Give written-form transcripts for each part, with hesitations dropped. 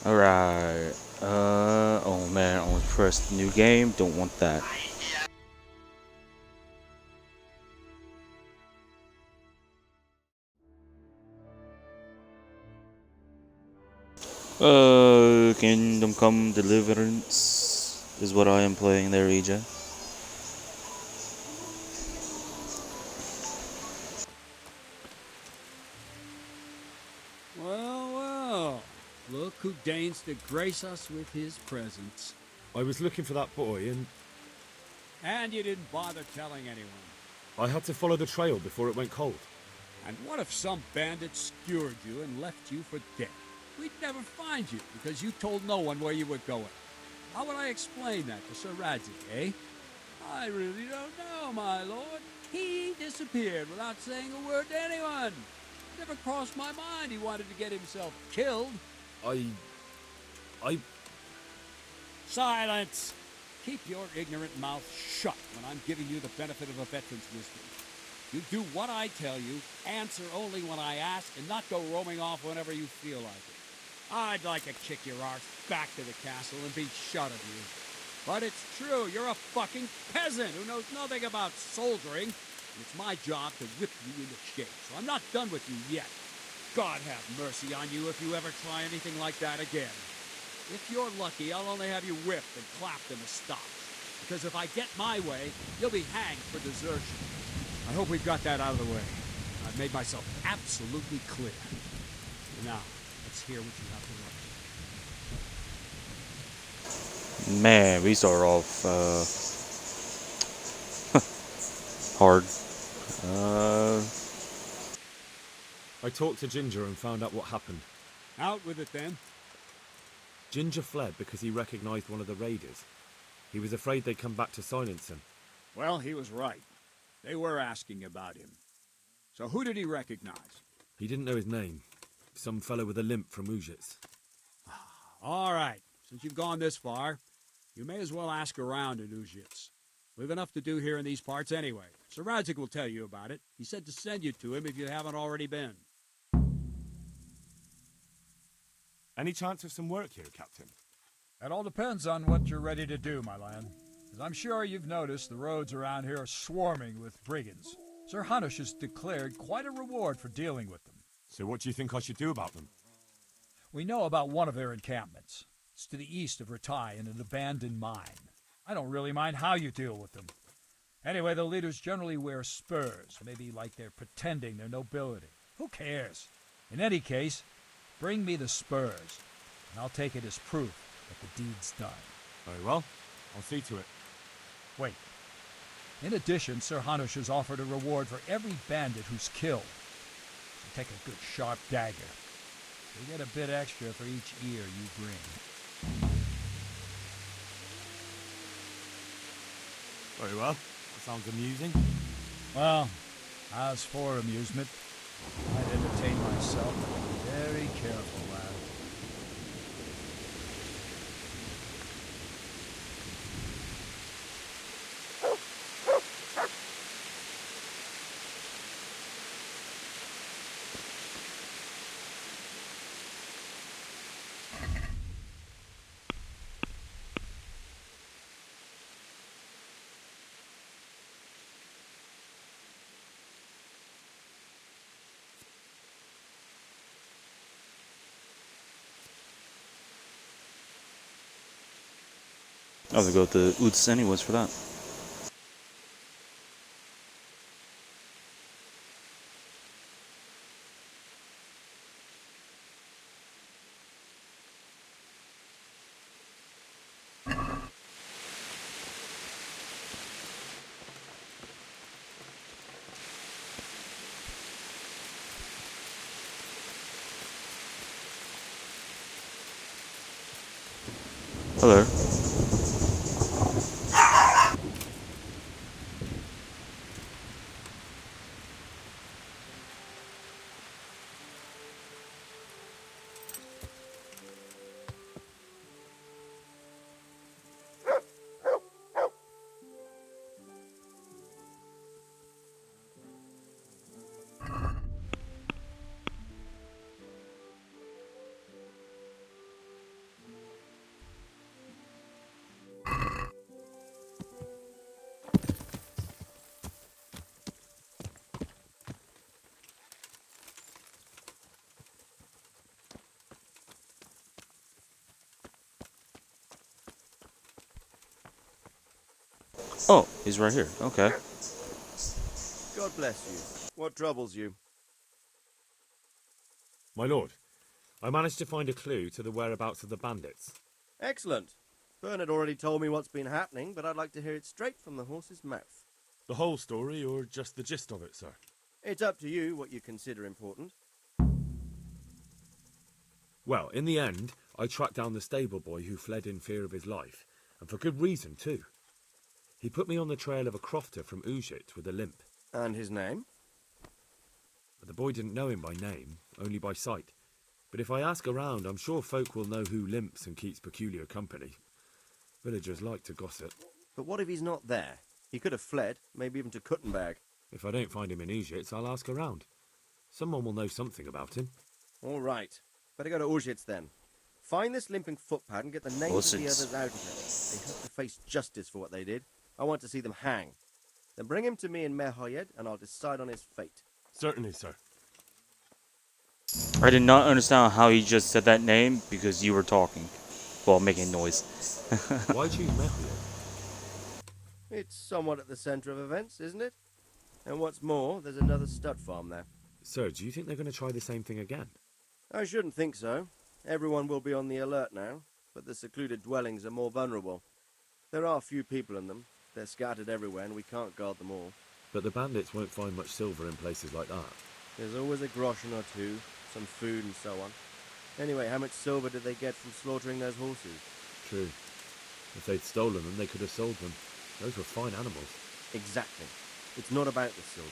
Alright. Oh man, only first new game. Don't want that. Kingdom Come Deliverance is what I am playing there, EJ. Well, well. Look who deigns to grace us with his presence. I was looking for that boy, and And you didn't bother telling anyone. I had to follow the trail before it went cold. And what if some bandit skewered you and left you for dead? We'd never find you because you told no one where you were going. How would I explain that to Sir Radzik, eh? I really don't know, my lord. He disappeared without saying a word to anyone. Never crossed my mind he wanted to get himself killed. I... Silence! Keep your ignorant mouth shut when I'm giving you the benefit of a veteran's wisdom. You do what I tell you, answer only when I ask, and not go roaming off whenever you feel like it. I'd like to kick your arse back to the castle and be shut of you. But it's true, you're a fucking peasant who knows nothing about soldiering, and it's my job to whip you into shape, so I'm not done with you yet. God have mercy on you if you ever try anything like that again. If you're lucky, I'll only have you whipped and clapped in the stocks. Because if I get my way, you'll be hanged for desertion. I hope we've got that out of the way. I've made myself absolutely clear. Now, let's hear what you have to write. Man, we start off hard. Uh, I talked to Ginger and found out what happened. Out with it, then. Ginger fled because he recognized one of the raiders. He was afraid they'd come back to silence him. Well, he was right. They were asking about him. So who did he recognize? He didn't know his name. Some fellow with a limp from Ujits. All right. Since you've gone this far, you may as well ask around in Ujits. We've enough to do here in these parts anyway. Sir Radzik will tell you about it. He said to send you to him if you haven't already been. Any chance of some work here, Captain? That all depends on what you're ready to do, my lad. As I'm sure you've noticed, the roads around here are swarming with brigands. Sir Hanush has declared quite a reward for dealing with them. So what do you think I should do about them? We know about one of their encampments. It's to the east of Ratai in an abandoned mine. I don't really mind how you deal with them. Anyway, the leaders generally wear spurs, maybe like they're pretending they're nobility. Who cares? In any case, bring me the spurs, and I'll take it as proof that the deed's done. Very well. I'll see to it. Wait. In addition, Sir Hanush has offered a reward for every bandit who's killed. So take a good sharp dagger. You get a bit extra for each ear you bring. Very well. That sounds amusing. Well, as for amusement, I'd entertain myself, but be very careful, lad. I'll have to go to Uts anyways for that. Hello. Oh, he's right here. Okay. God bless you. What troubles you? My lord, I managed to find a clue to the whereabouts of the bandits. Excellent. Bernard already told me what's been happening, but I'd like to hear it straight from the horse's mouth. The whole story, or just the gist of it, sir? It's up to you what you consider important. Well, in the end, I tracked down the stable boy who fled in fear of his life, and for good reason, too. He put me on the trail of a crofter from Ujit with a limp. And his name? But the boy didn't know him by name, only by sight. But if I ask around, I'm sure folk will know who limps and keeps peculiar company. Villagers like to gossip. But what if he's not there? He could have fled, maybe even to Kuttenberg. If I don't find him in Ujit, I'll ask around. Someone will know something about him. All right. Better go to Urzhitz then. Find this limping footpad and get the names of the others out of it. They have to face justice for what they did. I want to see them hang. Then bring him to me in Merhoyed and I'll decide on his fate. Certainly, sir. I did not understand how he just said that name because you were talking while making noise. Why choose Mehliot? It's somewhat at the centre of events, isn't it? And what's more, there's another stud farm there. Sir, do you think they're going to try the same thing again? I shouldn't think so. Everyone will be on the alert now, but the secluded dwellings are more vulnerable. There are few people in them. They're scattered everywhere and we can't guard them all. But the bandits won't find much silver in places like that. There's always a groschen or two, some food and so on. Anyway, how much silver did they get from slaughtering those horses? True. If they'd stolen them, they could have sold them. Those were fine animals. Exactly. It's not about the silver.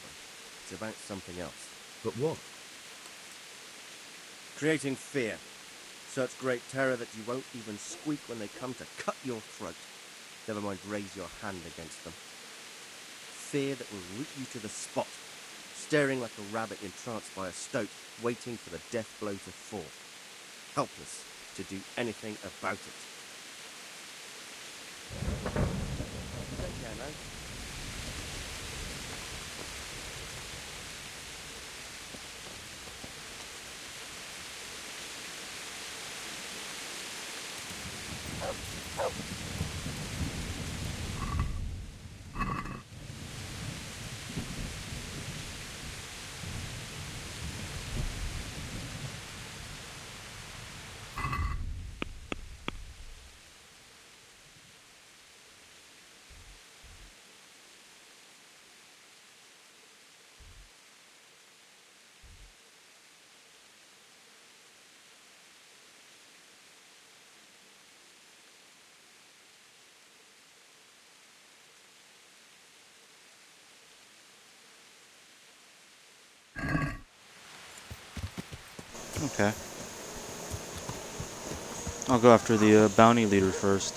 It's about something else. But what? Creating fear. Such great terror that you won't even squeak when they come to cut your throat. Never mind raise your hand against them. Fear that will root you to the spot, staring like a rabbit entranced by a stoat, waiting for the death blow to fall. Helpless to do anything about it. Take care now. Okay. I'll go after the bounty leader first.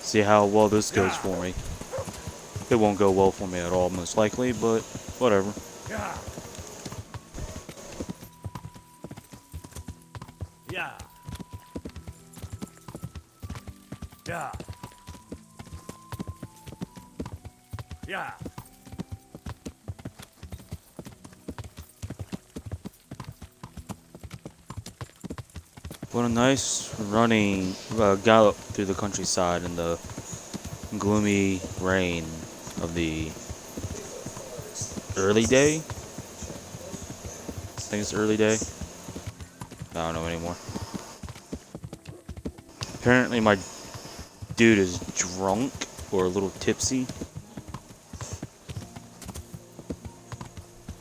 See how well this goes for me. It won't go well for me at all, most likely, but whatever. Yeah. Yeah. Yeah. Yeah. What a nice running gallop through the countryside in the gloomy rain of the early day. I think it's early day. I don't know anymore. Apparently my dude is drunk or a little tipsy.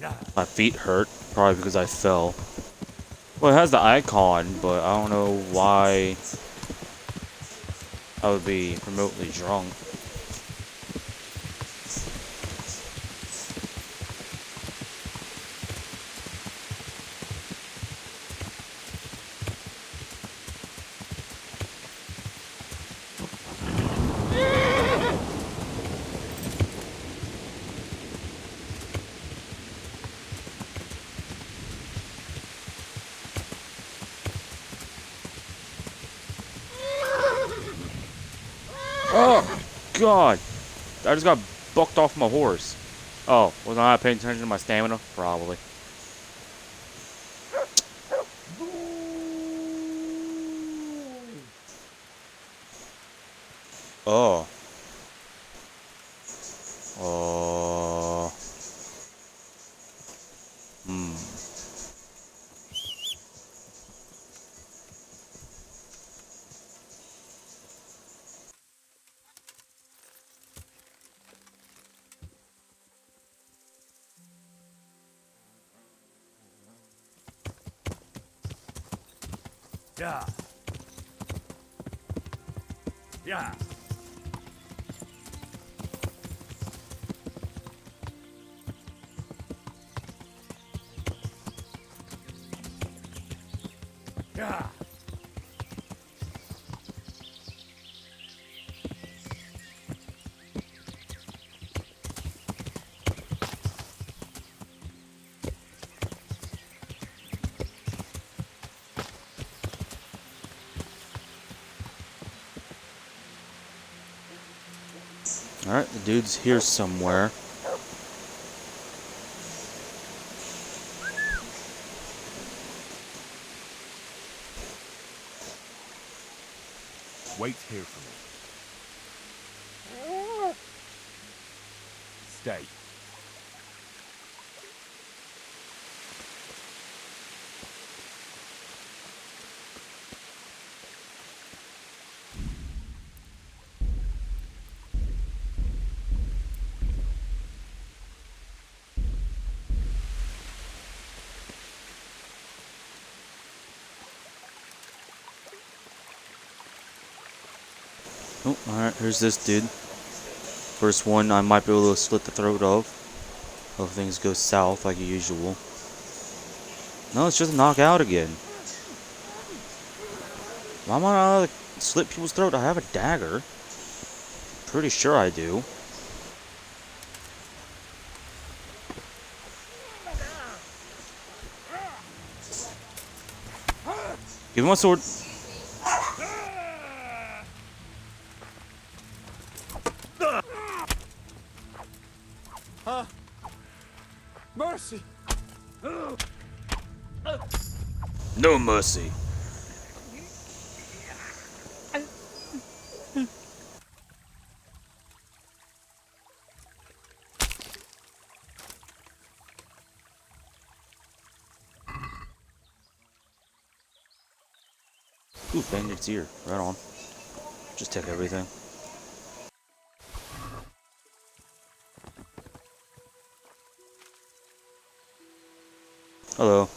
Yeah. My feet hurt, probably because I fell. Well, it has the icon, but I don't know why I would be remotely drunk. Oh, God. I just got bucked off my horse. Oh, was I not paying attention to my stamina? Probably. Oh. Yeah. Yeah. Yeah. Alright, the dude's here somewhere. Wait here for me. Stay. Oh, alright, here's this dude. First one I might be able to slit the throat of. Hope things go south like usual. No, it's just a knockout again. Why am I not slit people's throat? I have a dagger. Pretty sure I do. Give me my sword. Mercy! No mercy. Ooh, bandit's ear. Right on. Just take everything. Hello.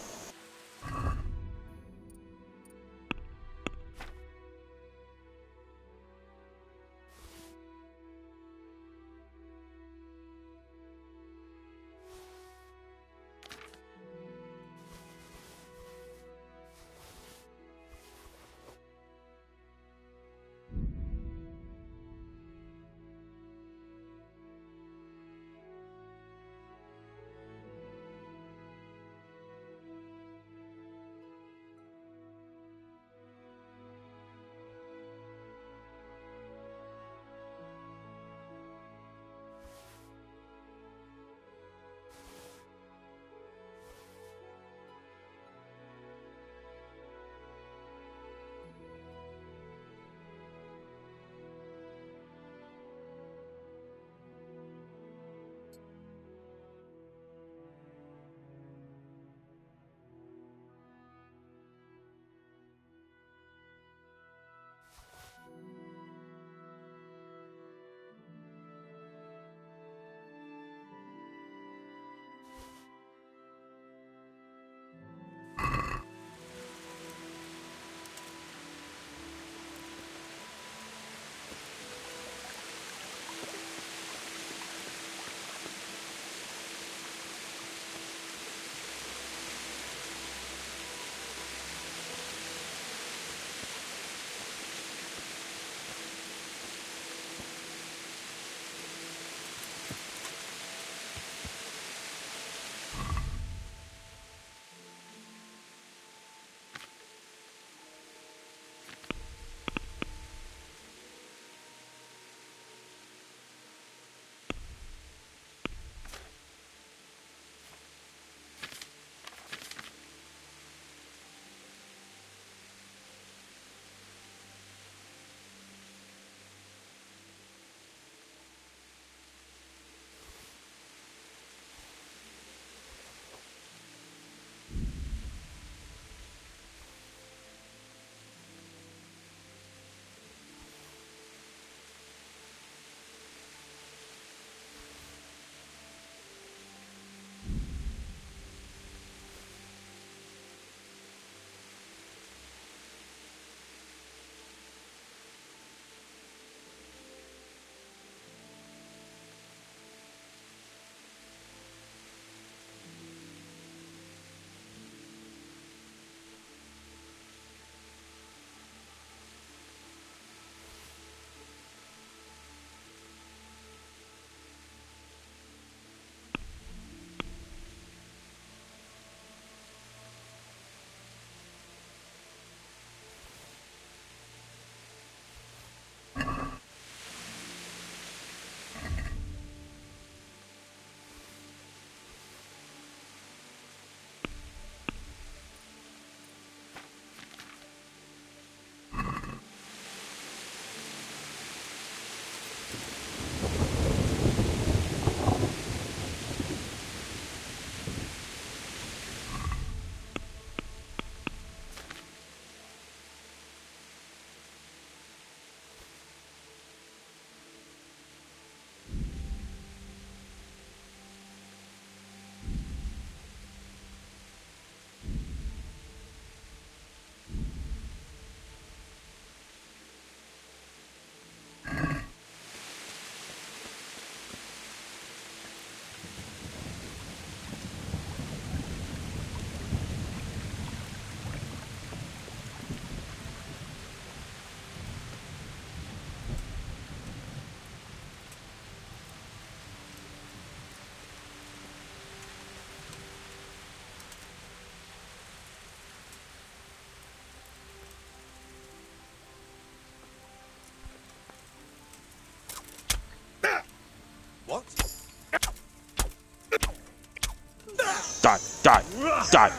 Die. Die. Die.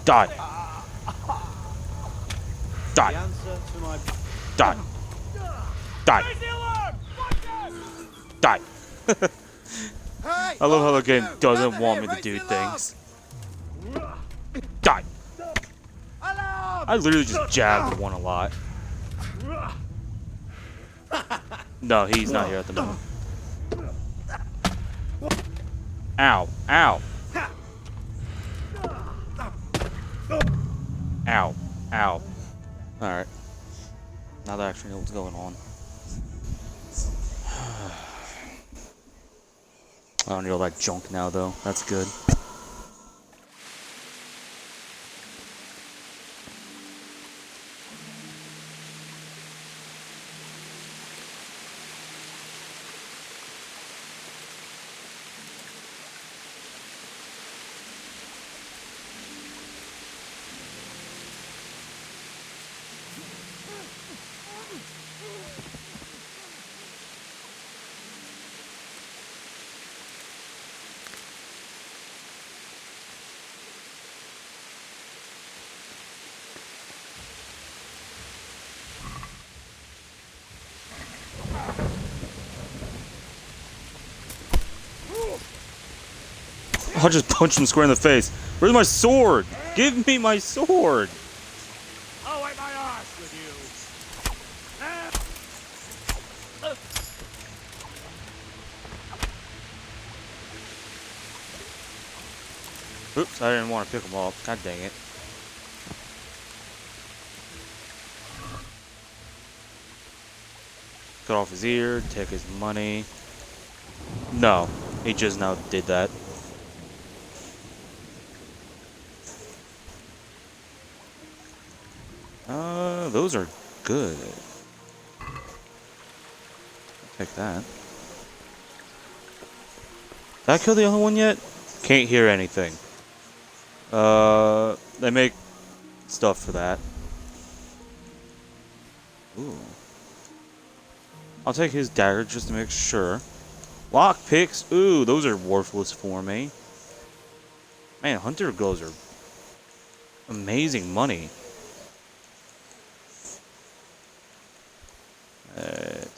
Die. The Die. answer to my... Die. Die. Die. Hey! I love how the game doesn't want me to do things. Die. Alarm! I literally just jabbed one a lot. No, he's not here at the moment. Ow. Ow. Ow. Ow. Alright. Now that I actually know what's going on. I don't need all that junk now, though. That's good. I'll just punch him square in the face. Where's my sword? Give me my sword! I'll wipe my ass with you. Oops, I didn't want to pick him up. God dang it. Cut off his ear, take his money. No, he just now did that. Those are good. Take that. Did I kill the other one yet? Can't hear anything. They make stuff for that. Ooh. I'll take his dagger just to make sure. Lockpicks. Ooh, those are worthless for me. Man, hunter gloves are amazing money.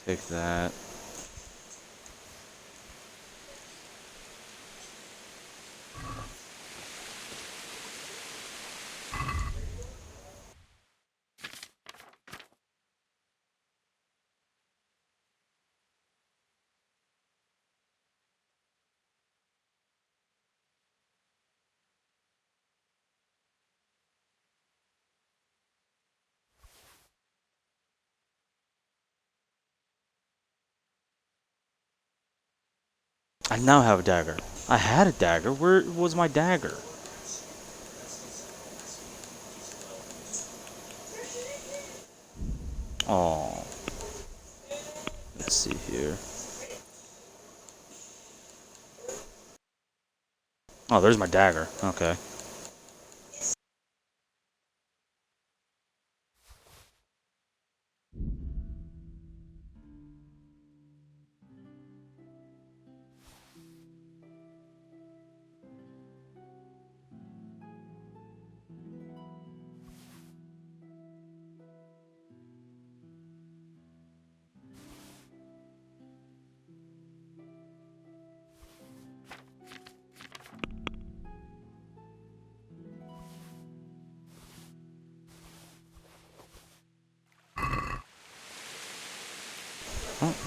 Take that. I now have a dagger. I had a dagger. Where was my dagger? Oh. Let's see here. Oh, there's my dagger. Okay.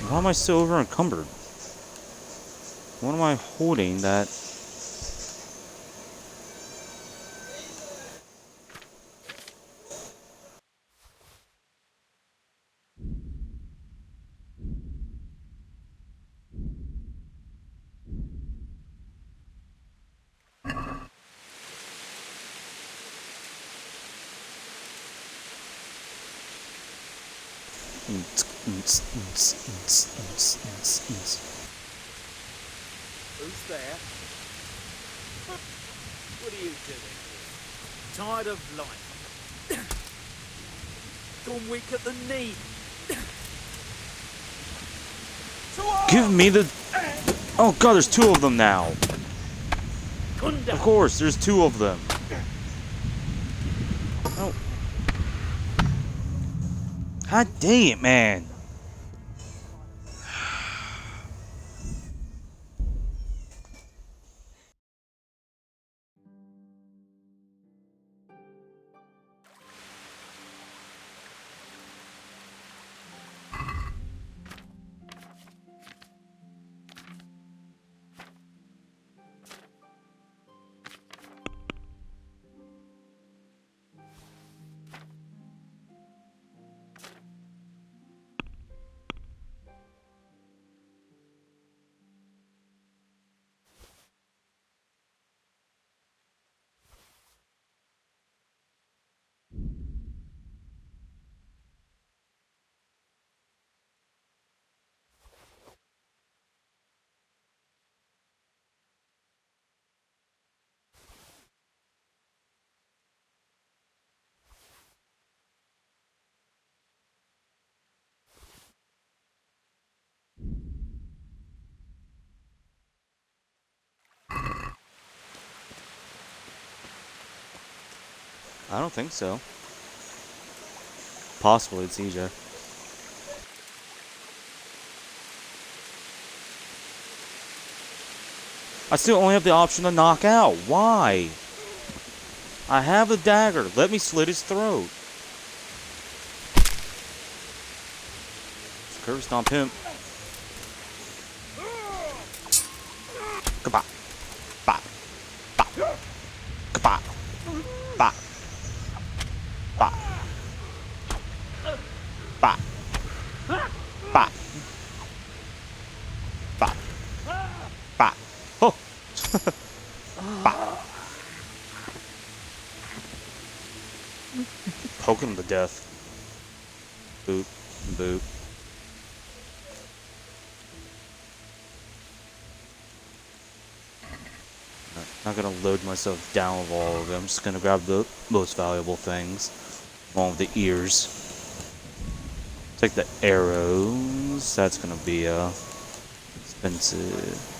Why am I so over encumbered? What am I holding that? Who's there? What are you doing? Tired of life. Gone weak at the knee. Give me the... Oh god, there's two of them now. Kunda! Of course, there's two of them. Oh. God dang it, man. I don't think so. Possibly it's EJ. I still only have the option to knock out. Why? I have the dagger. Let me slit his throat. Curve stomp him. Kabop. Bop. Bop. Kabop. Bop. Bop. Bop. Bop. Bop. Bop. Oh! Bop. Poke him to death. Boop. Boop. Not gonna load myself down with all of them. I'm just gonna grab the most valuable things. Along with the ears. Take the arrows. That's gonna be expensive.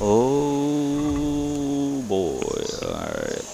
Oh boy, alright.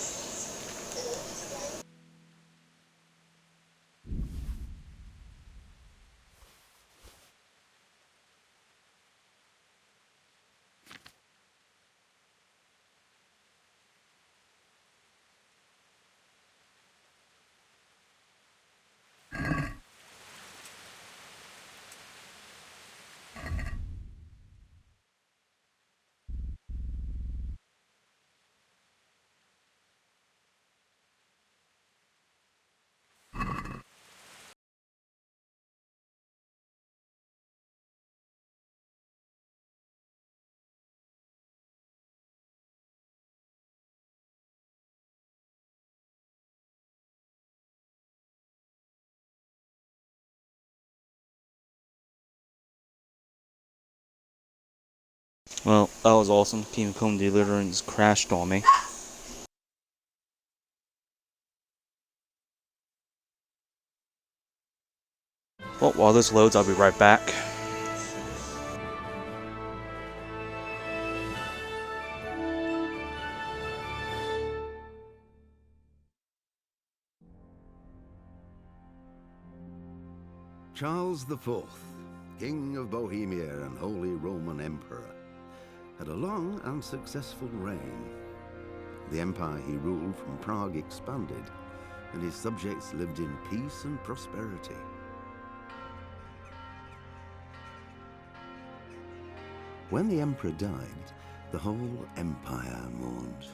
Well, that was awesome. King of Comb Deliverance crashed on me. Well, while this loads, I'll be right back. Charles IV, King of Bohemia and Holy Roman Emperor, had a long and successful reign. The empire he ruled from Prague expanded, and his subjects lived in peace and prosperity. When the emperor died, the whole empire mourned.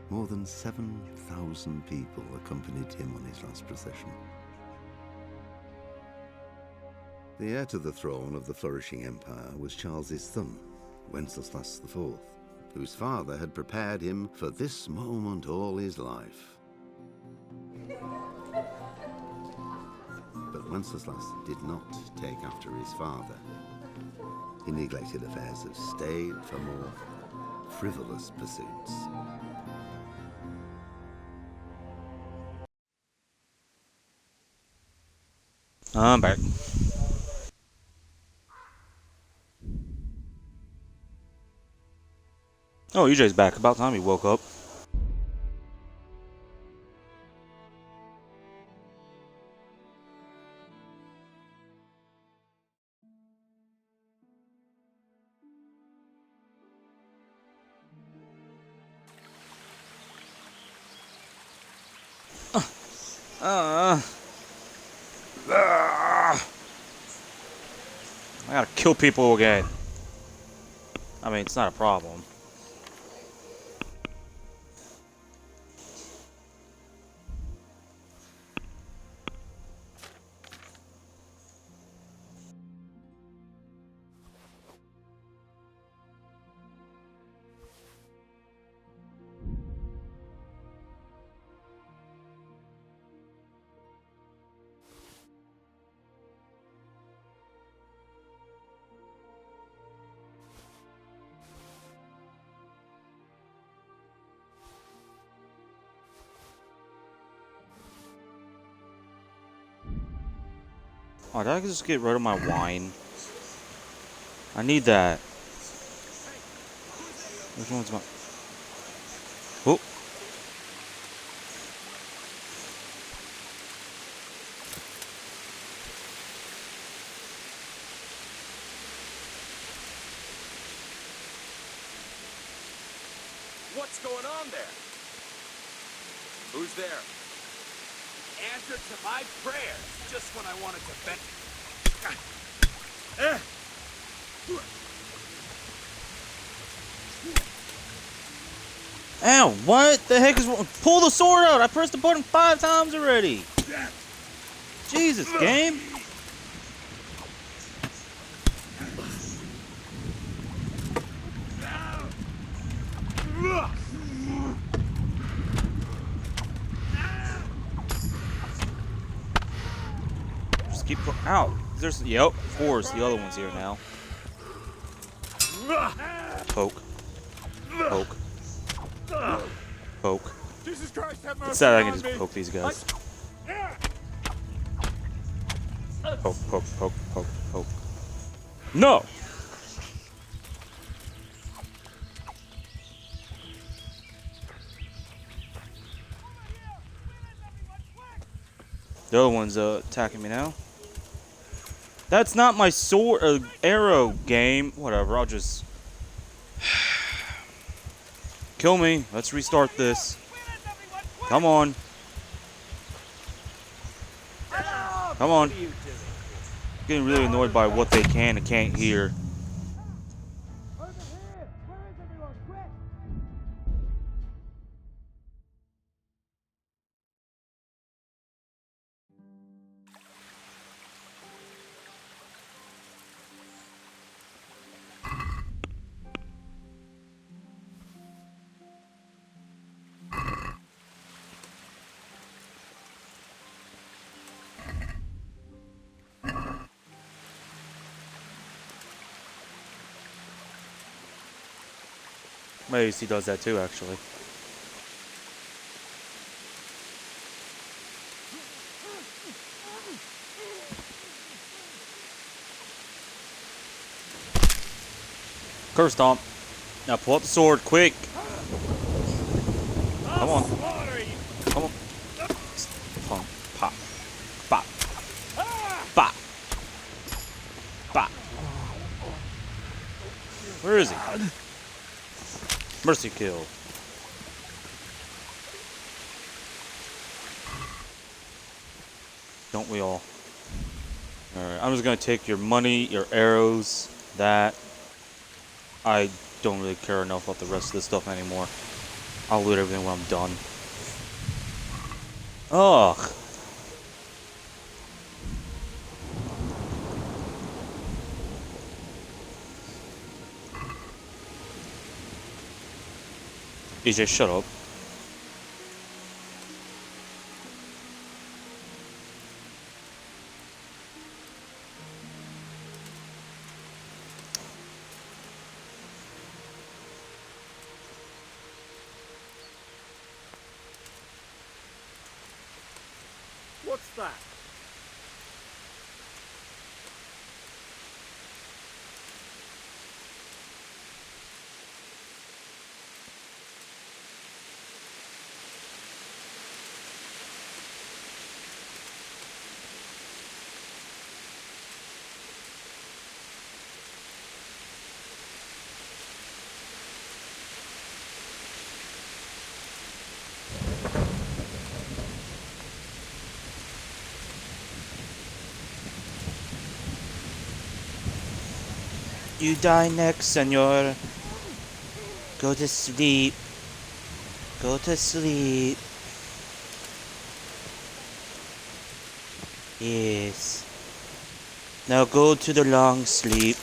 More than 7,000 people accompanied him on his last procession. The heir to the throne of the flourishing empire was Charles's son, Wenceslas IV, whose father had prepared him for this moment all his life. But Wenceslas did not take after his father. He neglected affairs of state for more frivolous pursuits. I'm back. Oh, EJ's back. About time he woke up. I gotta kill people again. I mean, it's not a problem. Oh, did I just get rid of my wine? I need that. Which one's my... Oh. What's going on there? Who's there? Answer to my prayers, just when I wanted to vent. Ow, what the heck is wrong? Pull the sword out! I pressed the button 5 times already! Jesus, game! Just keep out. There's, yep, of course, the other one's here now. Poke. Poke. Poke. Jesus Christ, have mercy It's sad I can on just me. poke these guys. Poke, poke, poke, poke, poke. No! The other one's attacking me now. That's not my sword, arrow game. Whatever, I'll just... Kill me. Let's restart this. Come on. Come on. Getting really annoyed by what they can and can't hear. My AC does that too, actually. Curse stomp. Now pull out the sword, quick. Come on. Come on. Pump. Pop. Pop. Pop. Pop. Where is he? Mercy kill. Don't we all? Alright, I'm just gonna take your money, your arrows, that. I don't really care enough about the rest of this stuff anymore. I'll loot everything when I'm done. Ugh. EJ, shut up. What's that? You die next, senor. Go to sleep. Go to sleep. Yes. Now go to the long sleep.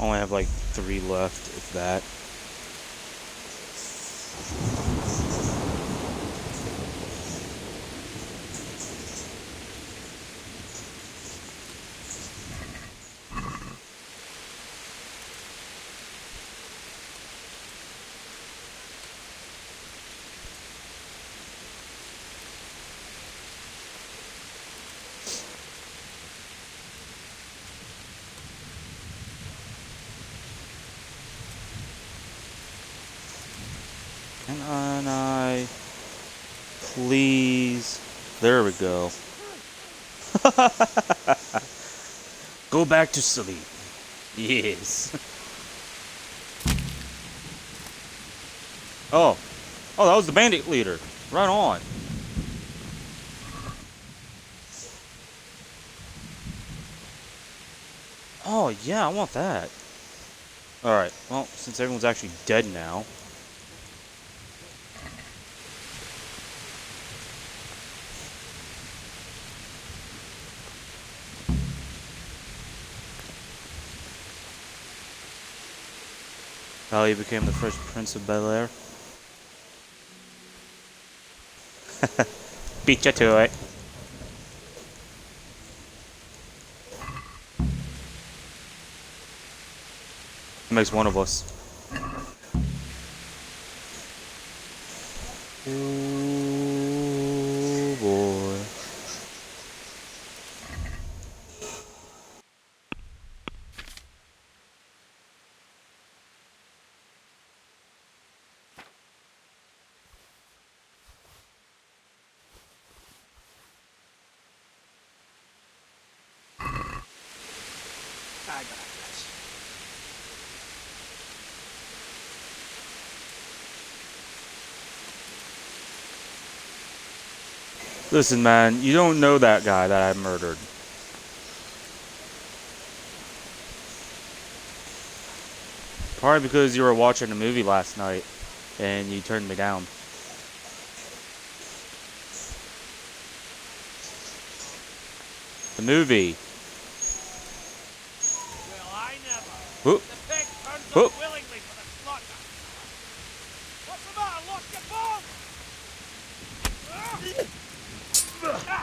Only have like 3 left, if that. And I... Please... There we go. Go back to sleep. Yes. Oh. Oh, that was the bandit leader. Right on. Oh, yeah, I want that. Alright, well, since everyone's actually dead now. He became the first Prince of Bel-Air. Beat you to it. Makes one of us. Oh boy. I got this. Listen, man, you don't know that guy that I murdered. Probably because you were watching a movie last night and you turned me down. The movie. Well, I never. Whoop. The pig turns Whoop. up willingly for the slaughter. What's the matter? Lost your bone?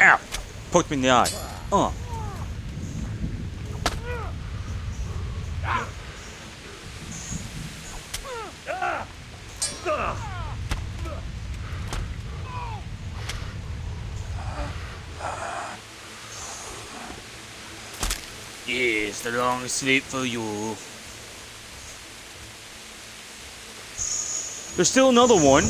Ow! Poked me in the eye. Yes, the long sleep for you. There's still another one.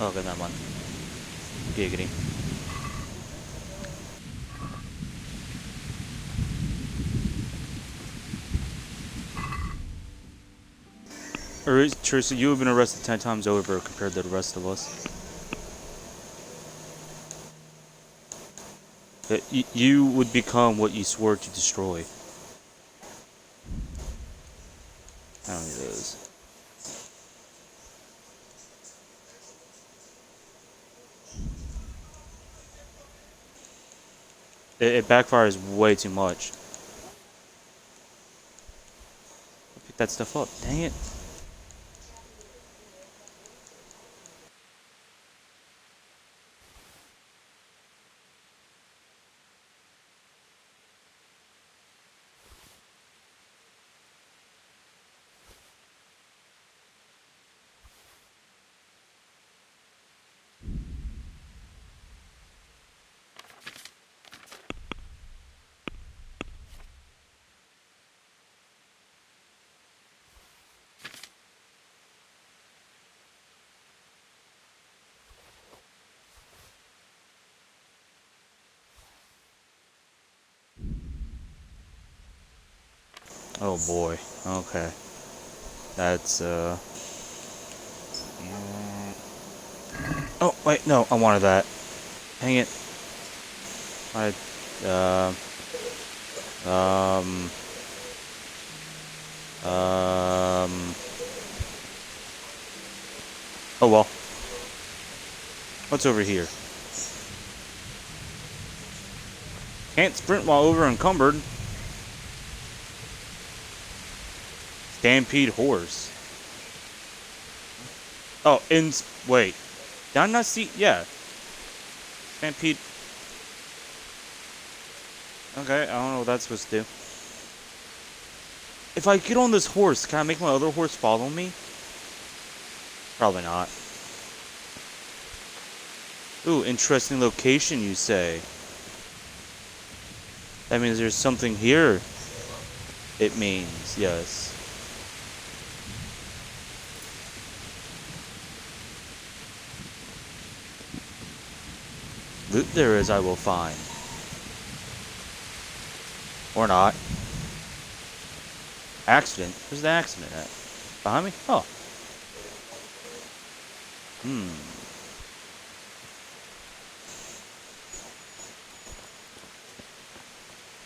Okay, never mind. Giggity. Teresa, you have been arrested 10 times over compared to the rest of us. You would become what you swore to destroy. I don't think it is. It backfires way too much. Pick that stuff up. Dang it. Oh boy. Okay. That's Oh wait, no, I wanted that. Hang it. I um oh well. What's over here? Can't sprint while over encumbered. Stampede horse. Oh, wait. Did I not see? Yeah. Stampede. Okay, I don't know what that's supposed to do. If I get on this horse, can I make my other horse follow me? Probably not. Ooh, interesting location, you say. That means there's something here. It means, yes. Loot there is, I will find. Or not. Accident? Where's the accident at? Behind me? Oh.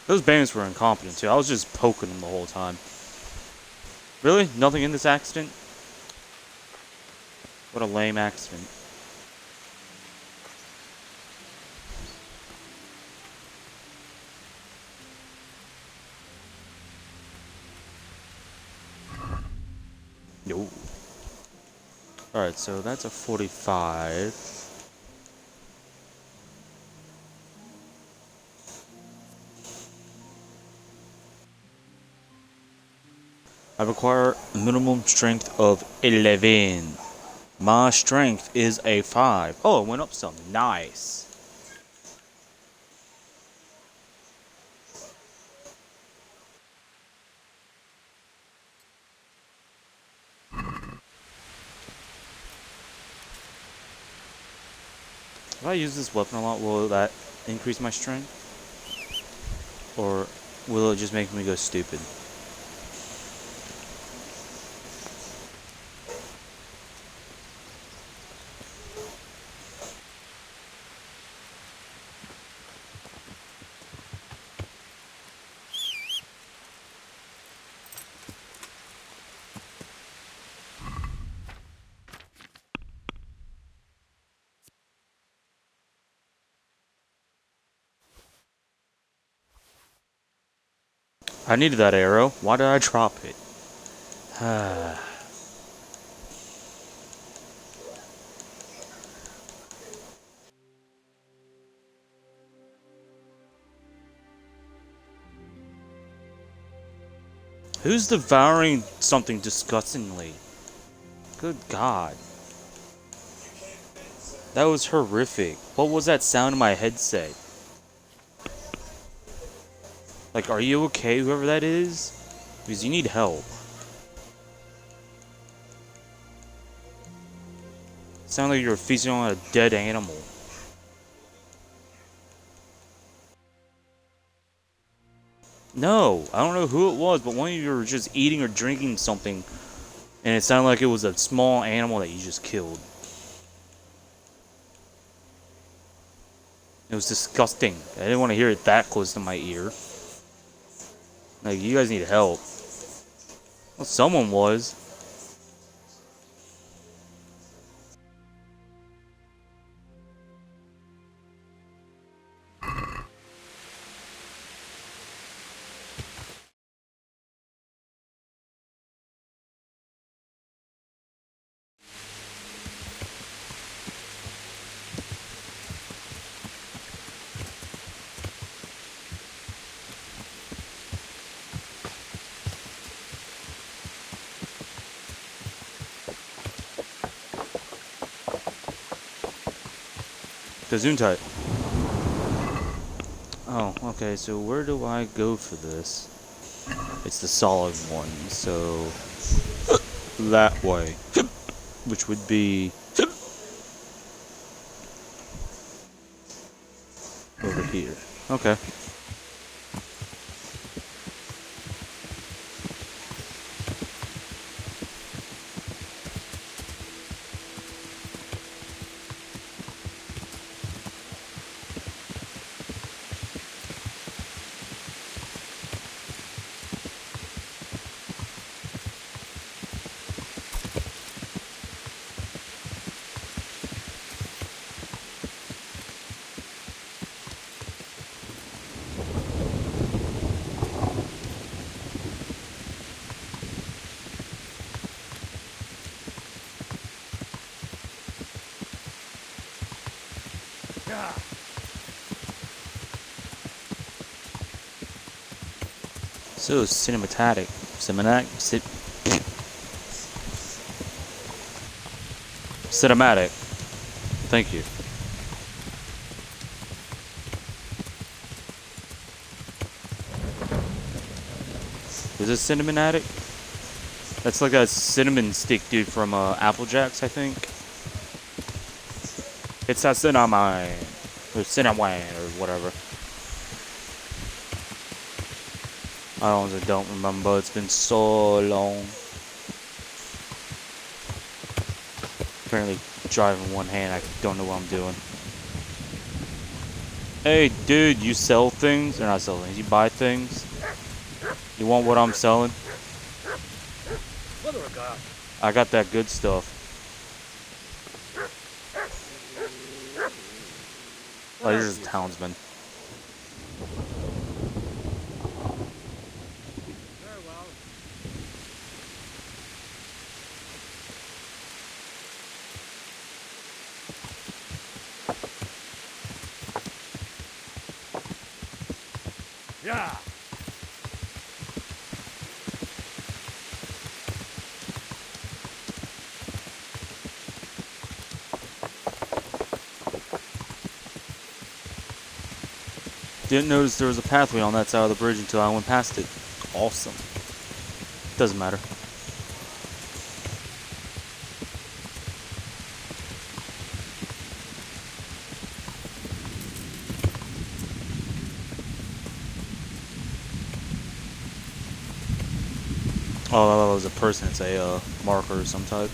Those bandits were incompetent too. I was just poking them the whole time. Really? Nothing in this accident? What a lame accident. No. Alright, so that's a 45. I require a minimum strength of 11. My strength is a 5. Oh, it went up some. Nice. If I use this weapon a lot, will that increase my strength? Or will it just make me go stupid? I needed that arrow. Why did I drop it? Who's devouring something disgustingly? Good God. That was horrific. What was that sound in my headset? Like, are you okay, whoever that is? Because you need help. Sound like you're feasting on a dead animal. No, I don't know who it was, but one of you were just eating or drinking something And it sounded like it was a small animal that you just killed. It was disgusting. I didn't want to hear it that close to my ear. Like, you guys need help. Well, someone was. Gesundheit. Oh, okay, so where do I go for this? It's the solid one, so that way. Which would be over here. Okay. So cinematic. Cinematic. Thank you. Is it cinnamon addict? That's like a cinnamon stick dude from Apple Jacks, I think. It's that cinnamon or cinnamon or whatever. I honestly don't remember. It's been so long. Apparently, driving one hand, I don't know what I'm doing. Hey, dude, you sell things? Or not sell things, you buy things? You want what I'm selling? I got that good stuff. Oh, you're just a townsman. Yeah. Didn't notice there was a pathway on that side of the bridge until I went past it. Awesome. Doesn't matter. Oh, that was a person. It's a marker of some type.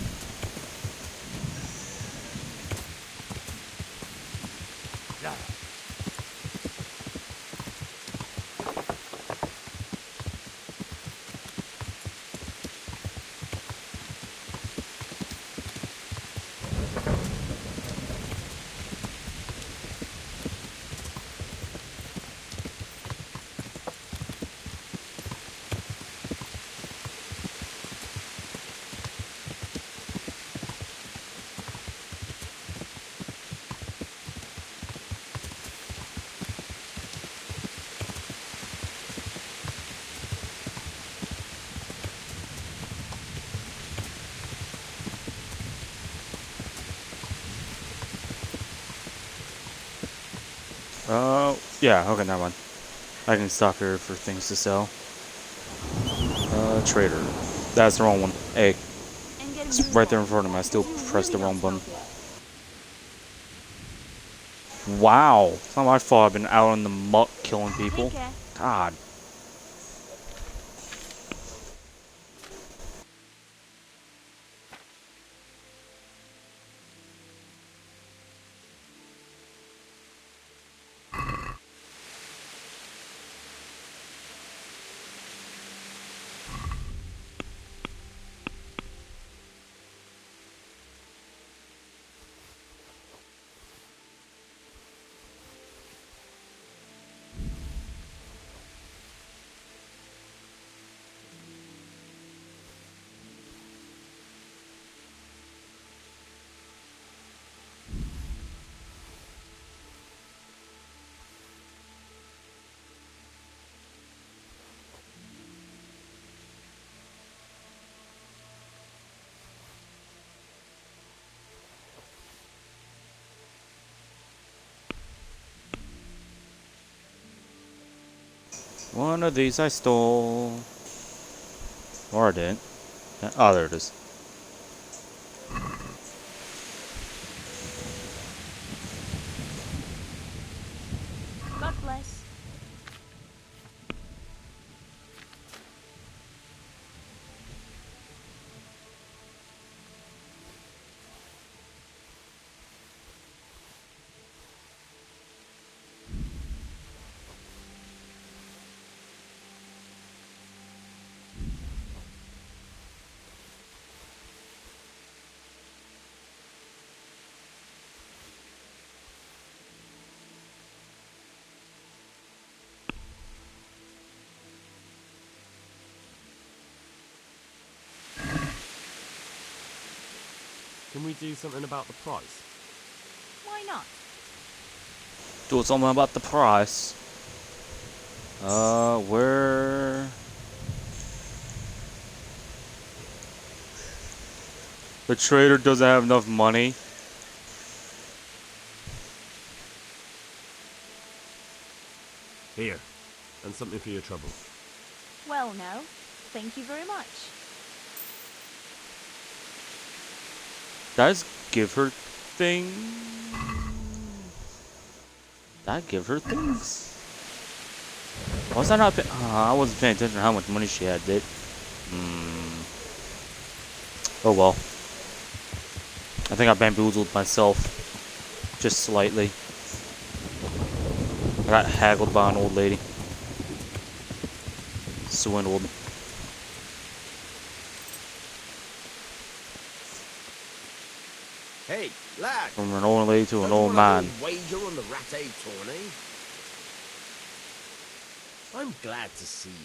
Yeah, okay, never mind. I can stop here for things to sell. Trader. That's the wrong one. Hey. It's right there in front of me. I still pressed the wrong button. Wow. It's not my fault I've been out in the muck killing people. God. One of these I stole. Or I didn't. Oh, there it is. God bless. Can we do something about the price? Why not? Do something about the price. Where? The trader doesn't have enough money. Here, and something for your trouble. Well, no. Thank you very much. Does give her things? Did I give her things? Was I not? I wasn't paying attention to how much money she had, did? Oh well. I think I bamboozled myself just slightly. I got haggled by an old lady. Swindled. Hey, lad. From an old lady to an Don't you old want a man. little wager on the ratte tourney? I'm glad to see you.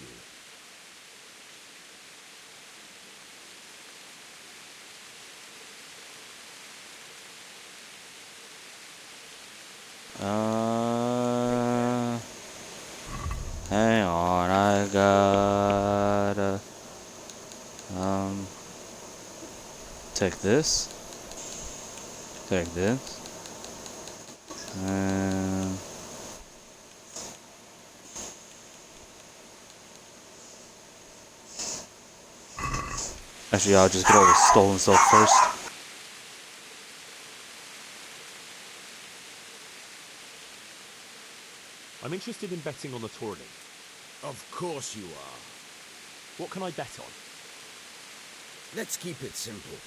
Hang on, I gotta take this. Take this. And actually, I'll just get all the stolen stuff first. I'm interested in betting on the tourney. Of course you are. What can I bet on? Let's keep it simple.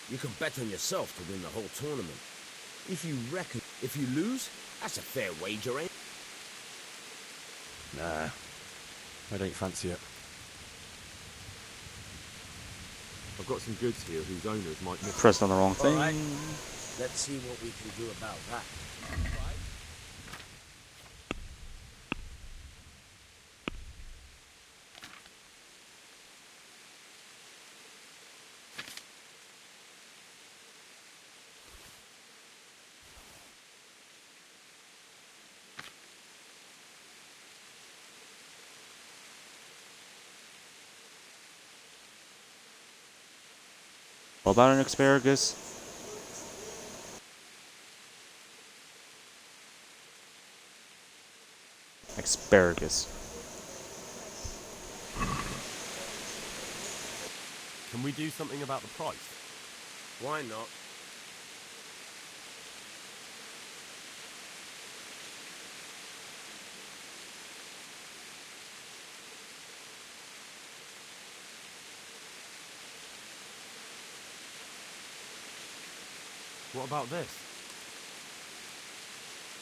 You can bet on yourself to win the whole tournament. If you lose, that's a fair wager, ain't it? Nah, I don't fancy it. I've got some goods here whose owners might miss. Pressed on the wrong thing. All right. Let's see what we can do about that. What about an asparagus? Asparagus. Can we do something about the price? Why not? What about this?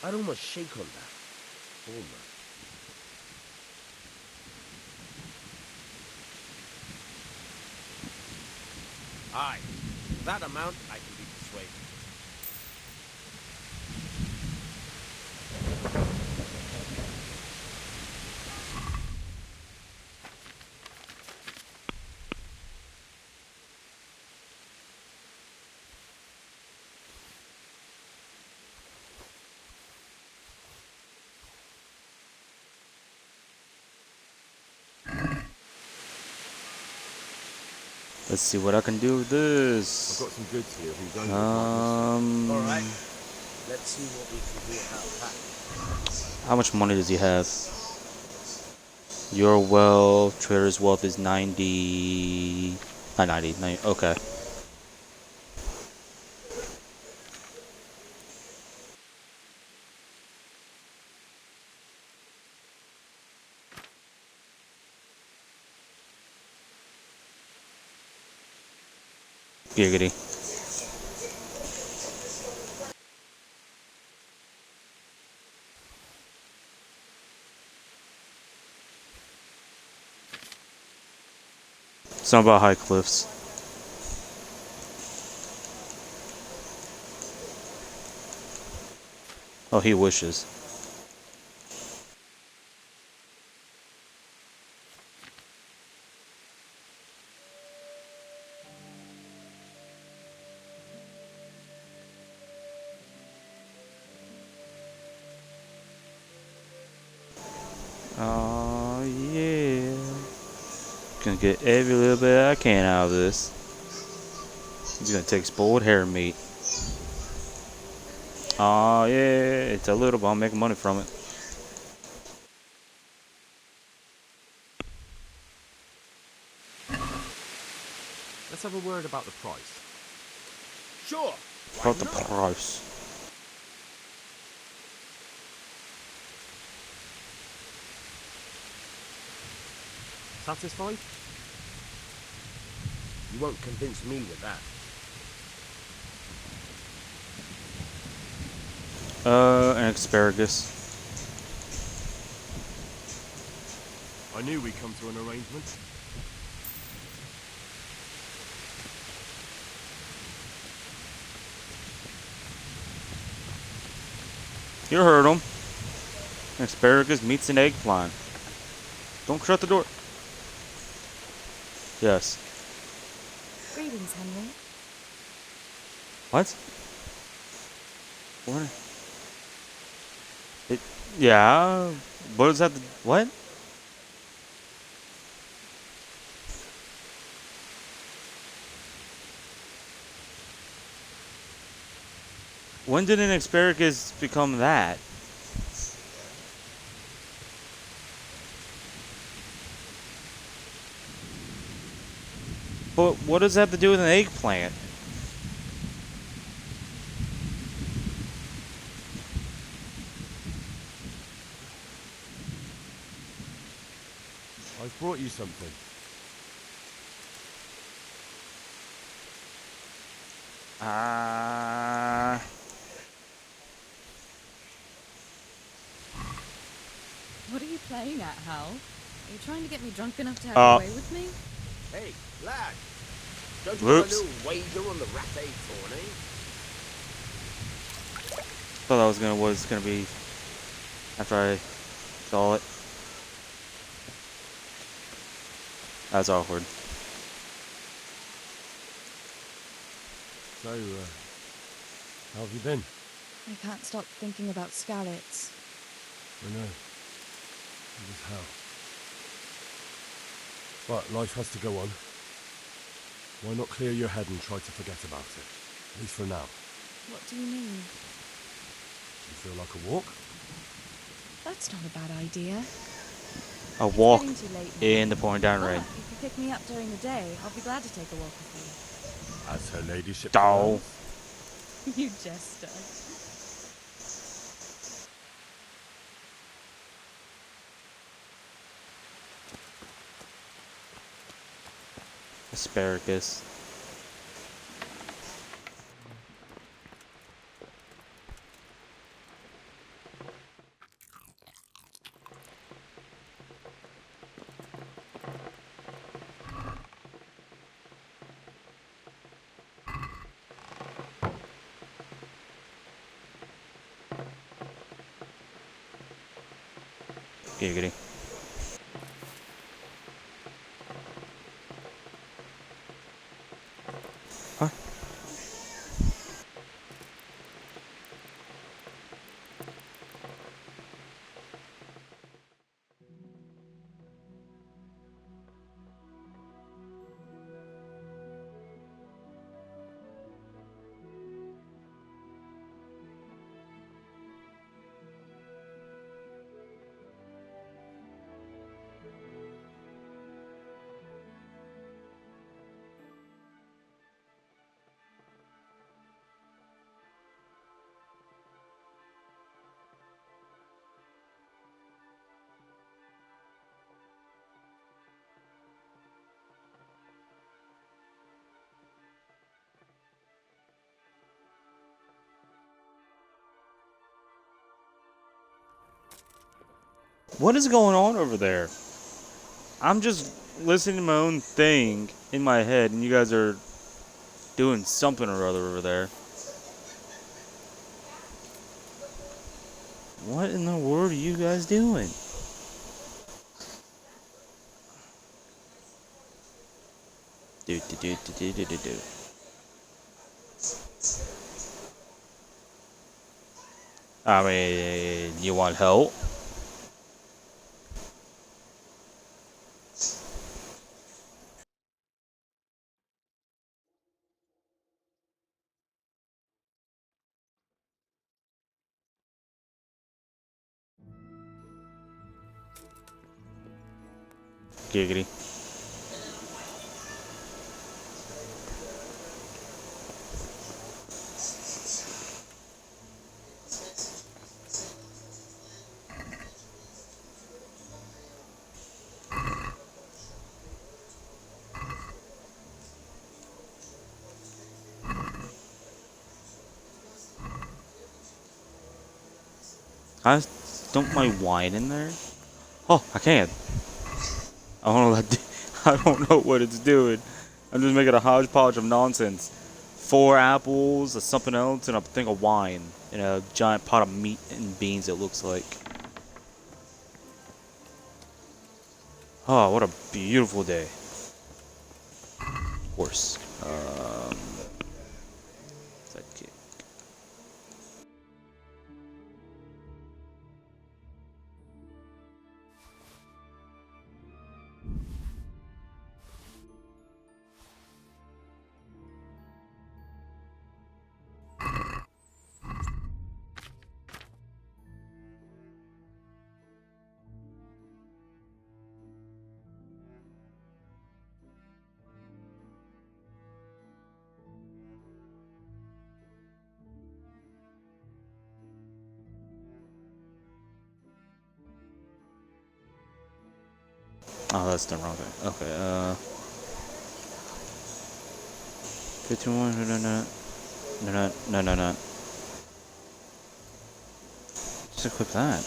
I'd almost shake on that. Almost. Aye. That amount I can be persuaded. Let's see what I can do with this. I've got some goods here whose owners might miss. All right. Let's see what we can do about that. How much money does he have? Your wealth, trader's wealth is 90. Not 90, 90. Okay. Giggity. Something about high cliffs. Oh, he wishes. Oh, yeah. Gonna get every little bit I can out of this. He's gonna take spoiled hair meat. Oh, yeah. It's a little, but I'm making money from it. Let's have a word about the price. Sure. About the price. Satisfied? You won't convince me with that. An asparagus. I knew we'd come to an arrangement. You heard him. Asparagus meets an eggplant. Don't shut the door. Yes. Greetings, Henry. What? What? It, yeah. What does that? What? When did an asparagus become that? But what does that have to do with an eggplant? I've brought you something. What are you playing at, Hal? Are you trying to get me drunk enough to have Uh. your way with me? Hey, lad! Don't you want a Whoops. little wager on the ratte tourney? Thought that was gonna be after I saw it. That's awkward. So, how have you been? I can't stop thinking about Skalitz. I know. It was hell. But life has to go on. Why not clear your head and try to forget about it? At least for now. What do you mean? You feel like a walk? That's not a bad idea. A It's walk getting too late now. in the pouring down rain. But if you pick me up during the day, I'll be glad to take a walk with As her ladyship Dow. commands. you. You jester. Asparagus. Giggity. Huh? What is going on over there? I'm just listening to my own thing in my head, and you guys are doing something or other over there. What in the world are you guys doing? Do. I mean, you want help? Giggity. Can I dump my wine in there? Oh, I can. I don't know what I don't know what it's doing. I'm just making a hodgepodge of nonsense. 4 apples, something else, and a thing of wine in a giant pot of meat and beans. It looks like. Oh, what a beautiful day. Horse. Sidekick. Oh, that's the wrong thing. Okay, 51, no. Just equip that.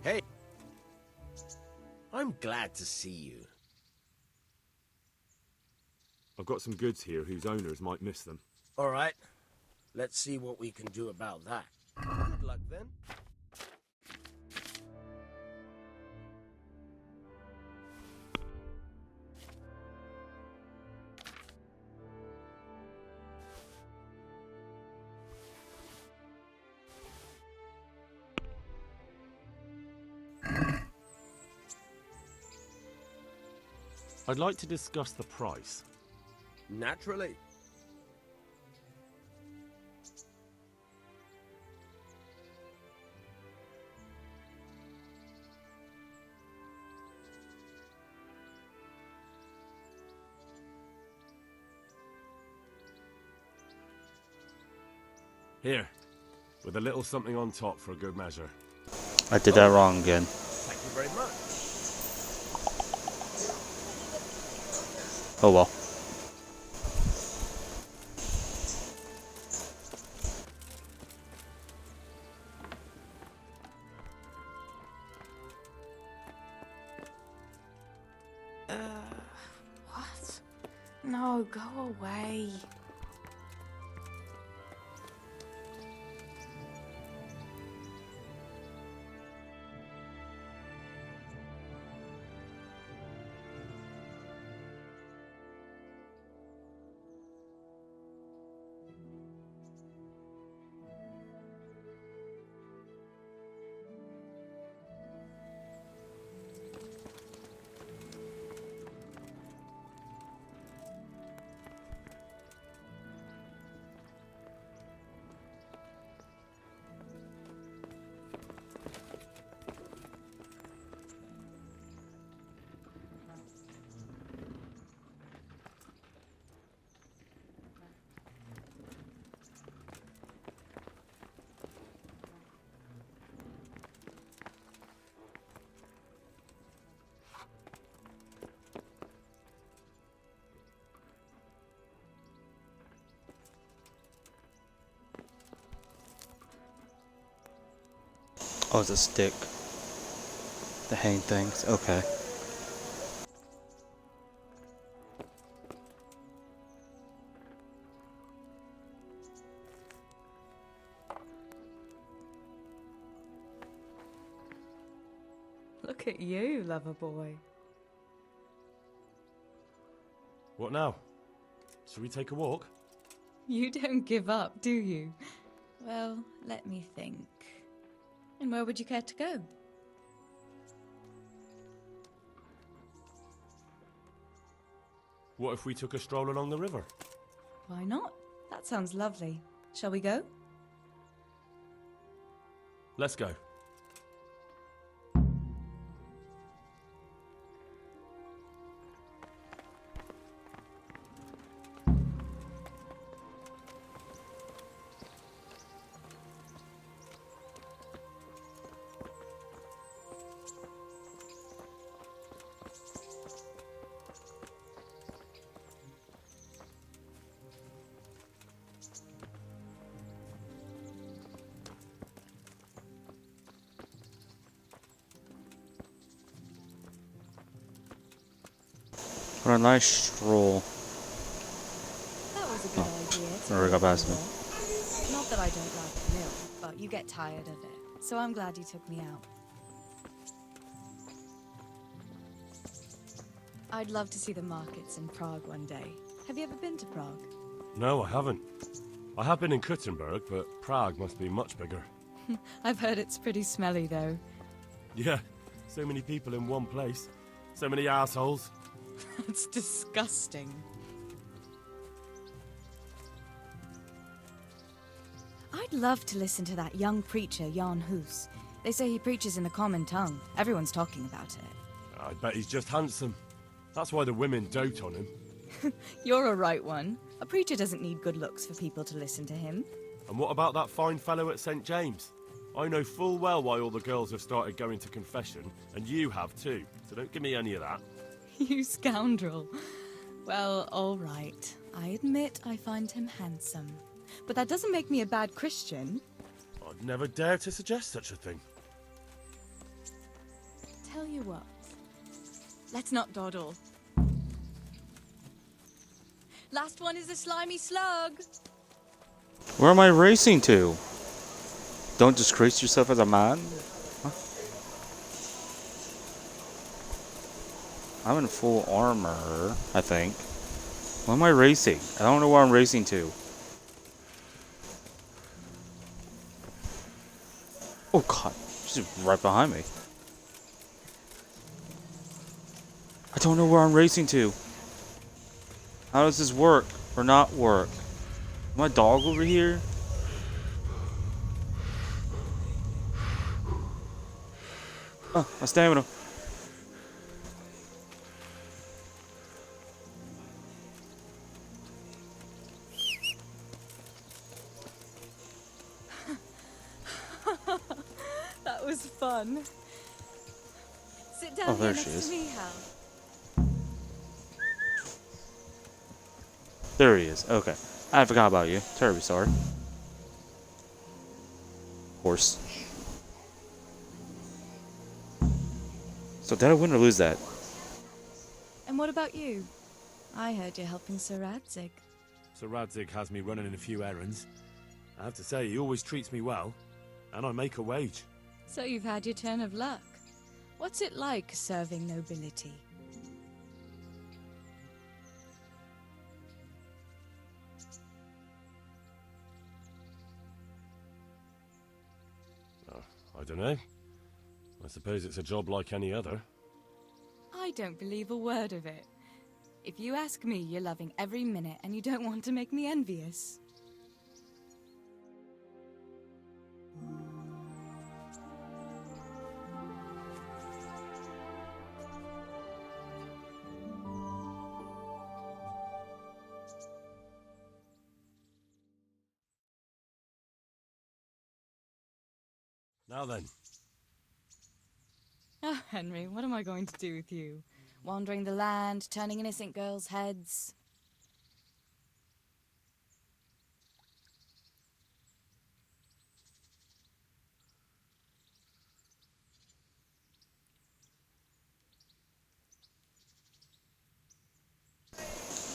Hey, I'm glad to see you. I've got some goods here whose owners might miss them. All right, let's see what we can do about that. Good luck then. I'd like to discuss the price. Naturally. Here, with a little something on top for a good measure. I did that wrong again. Thank you very much. Oh well. What? No, go away. Oh, it's a stick. The hang things. Okay. Look at you, lover boy. What now? Shall we take a walk? You don't give up, do you? Well, let me think. And where would you care to go? What if we took a stroll along the river? Why not? That sounds lovely. Shall we go? Let's go. What a nice stroll. That was a good idea. Already got past me. Not that I don't like the mill, but you get tired of it. So I'm glad you took me out. I'd love to see the markets in Prague one day. Have you ever been to Prague? No, I haven't. I have been in Kuttenberg, but Prague must be much bigger. I've heard it's pretty smelly, though. Yeah, so many people in one place. So many assholes. That's disgusting. I'd love to listen to that young preacher, Jan Hus. They say he preaches in the common tongue. Everyone's talking about it. I bet he's just handsome. That's why the women dote on him. You're a right one. A preacher doesn't need good looks for people to listen to him. And what about that fine fellow at St. James? I know full well why all the girls have started going to confession, and you have too, so don't give me any of that. You scoundrel. Well, all right. I admit I find him handsome. But that doesn't make me a bad Christian. I'd never dare to suggest such a thing. Tell you what. Let's not dawdle. Last one is a slimy slug. Where am I racing to? Don't disgrace yourself as a man? Huh? I'm in full armor, I think. Where am I racing? I don't know where I'm racing to. Oh god, she's right behind me. I don't know where I'm racing to. How does this work or not work? My dog over here? Oh, my stamina. That was fun. Sit down Oh, here there next she is. to me, Hal. There he is. Okay. I forgot about you. Terribly sorry. Horse. So did I win or lose that? And what about you? I heard you're helping Sir Radzig. Sir Radzig has me running a few errands. I have to say, he always treats me well, and I make a wage. So you've had your turn of luck. What's it like serving nobility? I don't know. I suppose it's a job like any other. I don't believe a word of it. If you ask me, you're loving every minute and you don't want to make me envious. Now then. Oh, Henry, what am I going to do with you? Wandering the land, turning innocent girls' heads.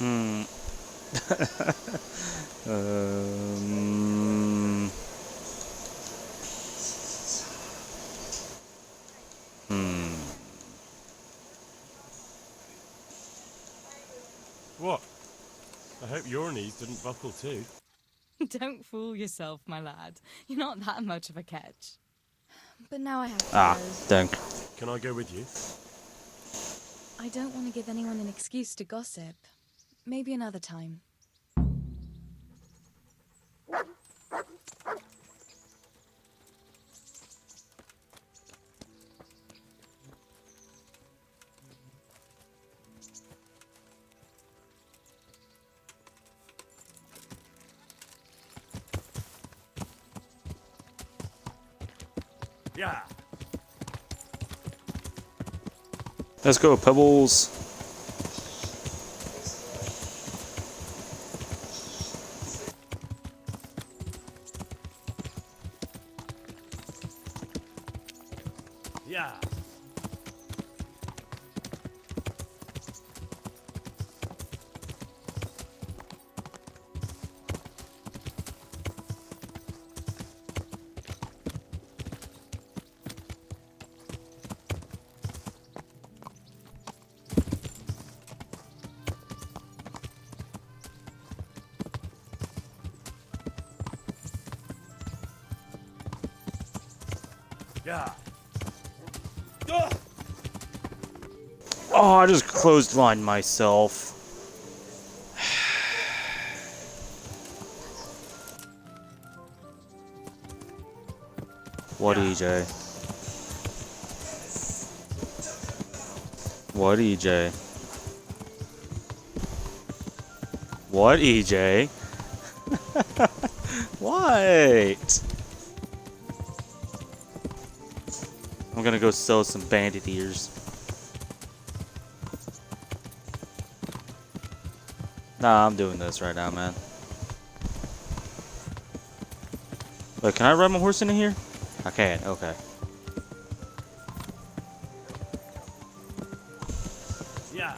Hmm. um. Hmm. What? I hope your knees didn't buckle too. Don't fool yourself, my lad. You're not that much of a catch. But now I have to Ah, go. dang. Can I go with you? I don't want to give anyone an excuse to gossip. Maybe another time. Yeah. Let's go, Pebbles. Yeah. Yeah. Oh, I just clotheslined myself. What EJ? What EJ? What EJ? What? I'm gonna go sell some bandit ears. Nah, I'm doing this right now, man. Wait, can I ride my horse into here? I can, okay. Yeah.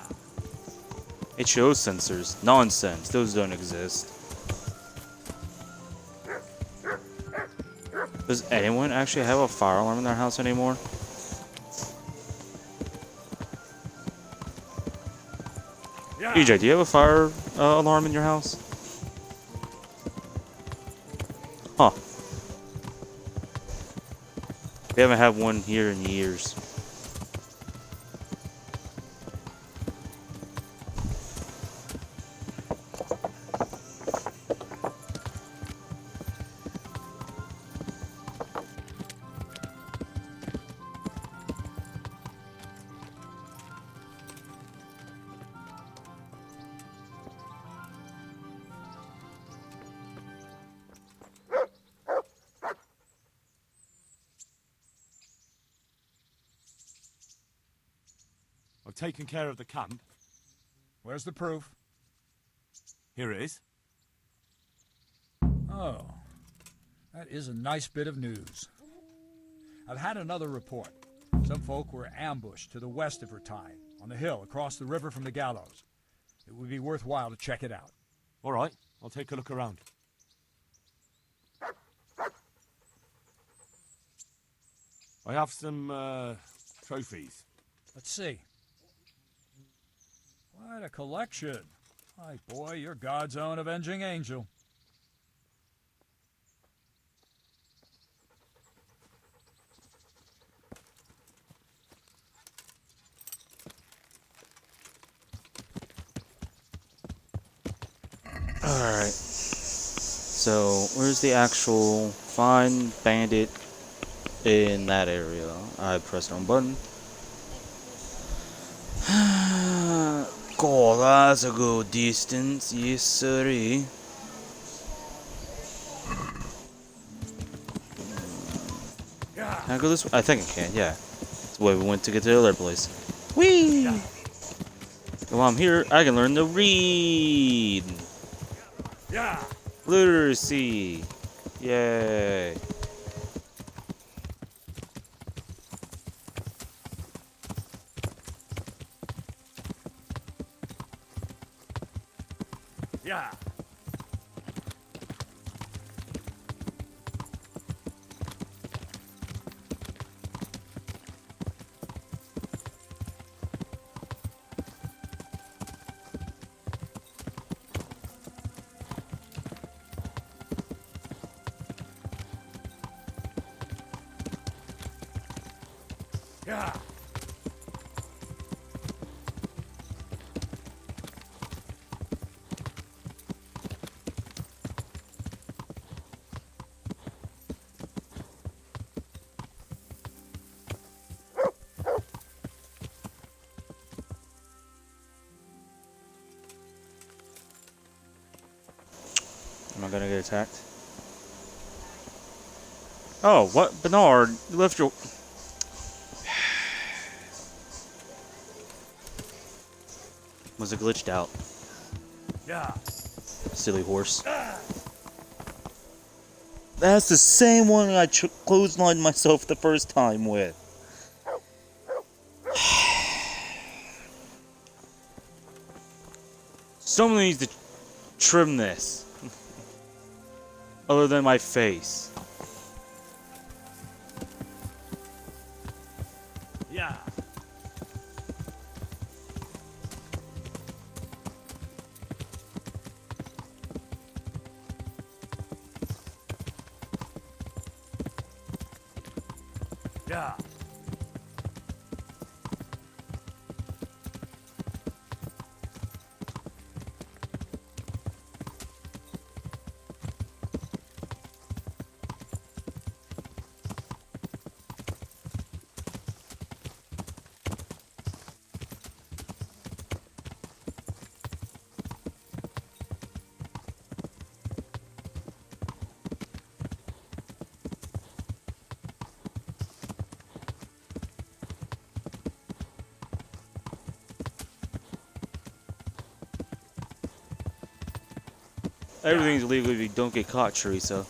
HO sensors. Nonsense. Those don't exist. Does anyone actually have a fire alarm in their house anymore? Yeah. EJ, do you have a fire alarm in your house? Huh. We haven't had one here in years. I've taken care of the camp. Where's the proof? Here it is. Oh, that is a nice bit of news. I've had another report. Some folk were ambushed to the west of Ratai, on the hill across the river from the gallows. It would be worthwhile to check it out. All right, I'll take a look around. I have some trophies. Let's see. Quite a collection. My boy, you're God's own avenging angel. Alright. So, where's the actual find bandit in that area? I pressed the wrong button. God, that's a good distance. Yes, sirree. Can I go this way? I think I can, yeah. That's the way we went to get to the other place. Whee! While I'm here, I can learn to read. Yeah. Literacy. Yay. Yeah. Yeah. Am I gonna get attacked? Oh, what? Bernard, you left your... Was it glitched out? Yeah. Silly horse. That's the same one I clotheslined myself the first time with. Someone needs to trim this. Other than my face. Yeah. Yeah. Everything's legal if you don't get caught, Teresa.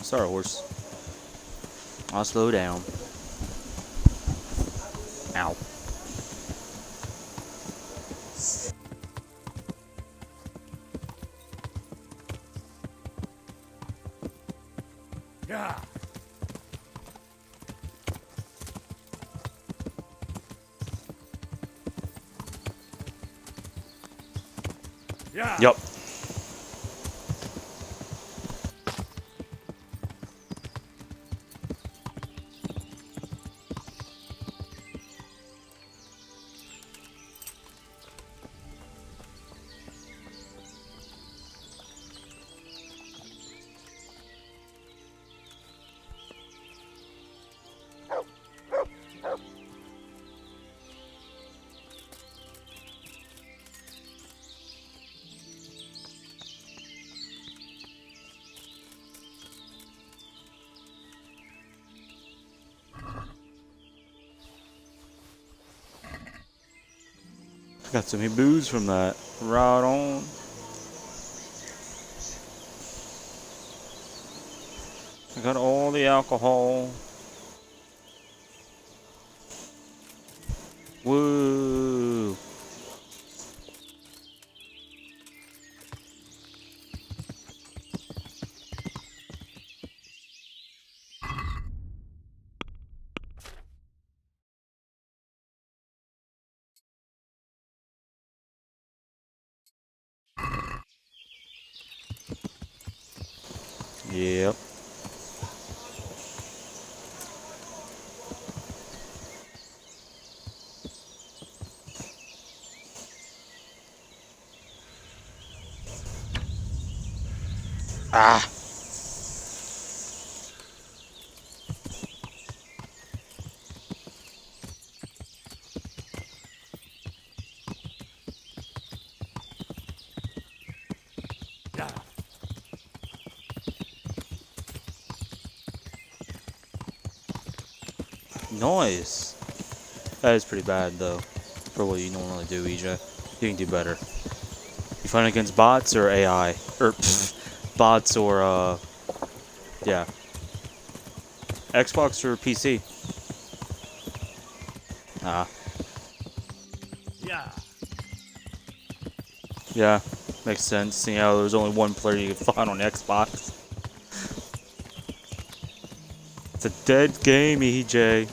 Sorry, horse. I'll slow down. Ow. Yeah. Yeah. Yup. Got some booze from that. Right on. I got all the alcohol. Woo. Yep. Ah. Yeah. Nice. That is pretty bad though, for what you normally do, EJ. You can do better. You fight against bots or AI, or bots or yeah, Xbox or PC. Ah, Yeah. yeah, makes sense. Seeing how there's only one player you can find on Xbox. It's a dead game, EJ.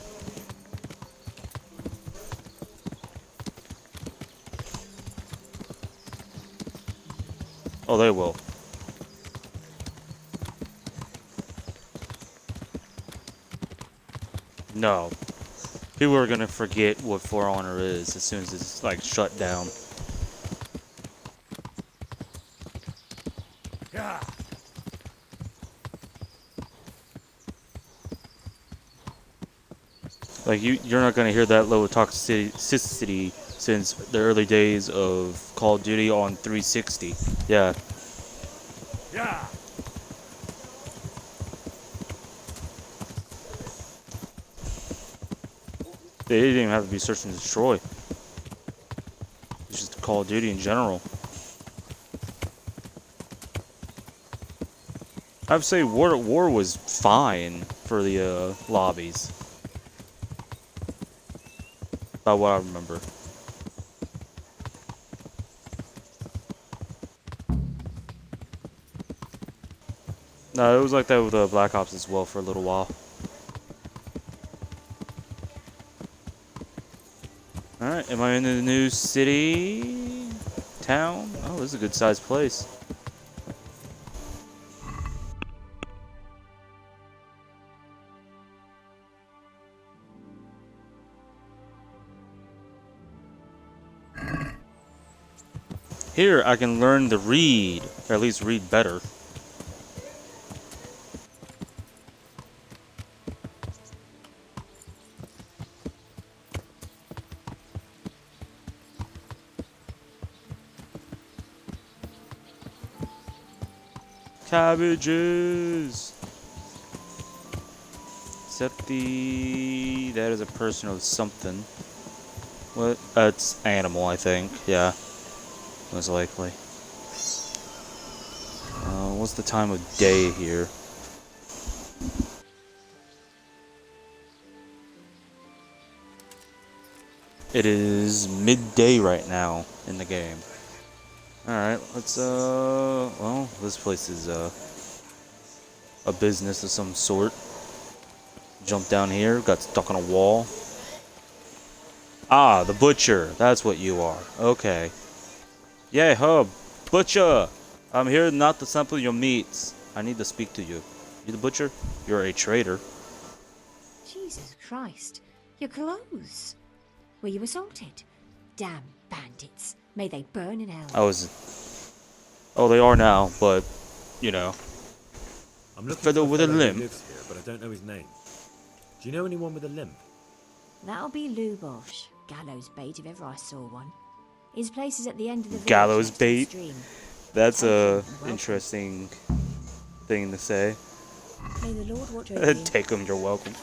Oh, they will. No. People are gonna forget what For Honor is as soon as it's like shut down. Yeah. Like you're not gonna hear that low toxicity since the early days of Call of Duty on 360. Yeah. Yeah. They didn't even have to be search and destroy. It's just Call of Duty in general. I would say War at War was fine for the lobbies. By what I remember. No, it was like that with Black Ops as well for a little while. Alright, am I in the new city? Town? Oh, this is a good sized place. Here, I can learn to read, or at least read better. Cabbages! Except that is a person or something. What? That's animal, I think. Yeah. Most likely. What's the time of day here? It is midday right now in the game. Alright, let's, well, this place is, a business of some sort. Jump down here, got stuck on a wall. Ah, the butcher. That's what you are. Okay. Yay, hub. Butcher! I'm here not to sample your meats. I need to speak to you. You the butcher? You're a traitor. Jesus Christ. Your clothes. Were you assaulted? Damn bandits. May they burn in hell. I was... Oh, they are now, but, you know. I'm looking Fellow for with a fellow who limp. lives here, but I don't know his name. Do you know anyone with a limp? That'll be Lubosh. Gallows bait if ever I saw one. His place is at the end of the village Gallows next to the bait? stream. That's Take him a and welcome. interesting thing to say. May the Lord watch over you. Take them, you're welcome.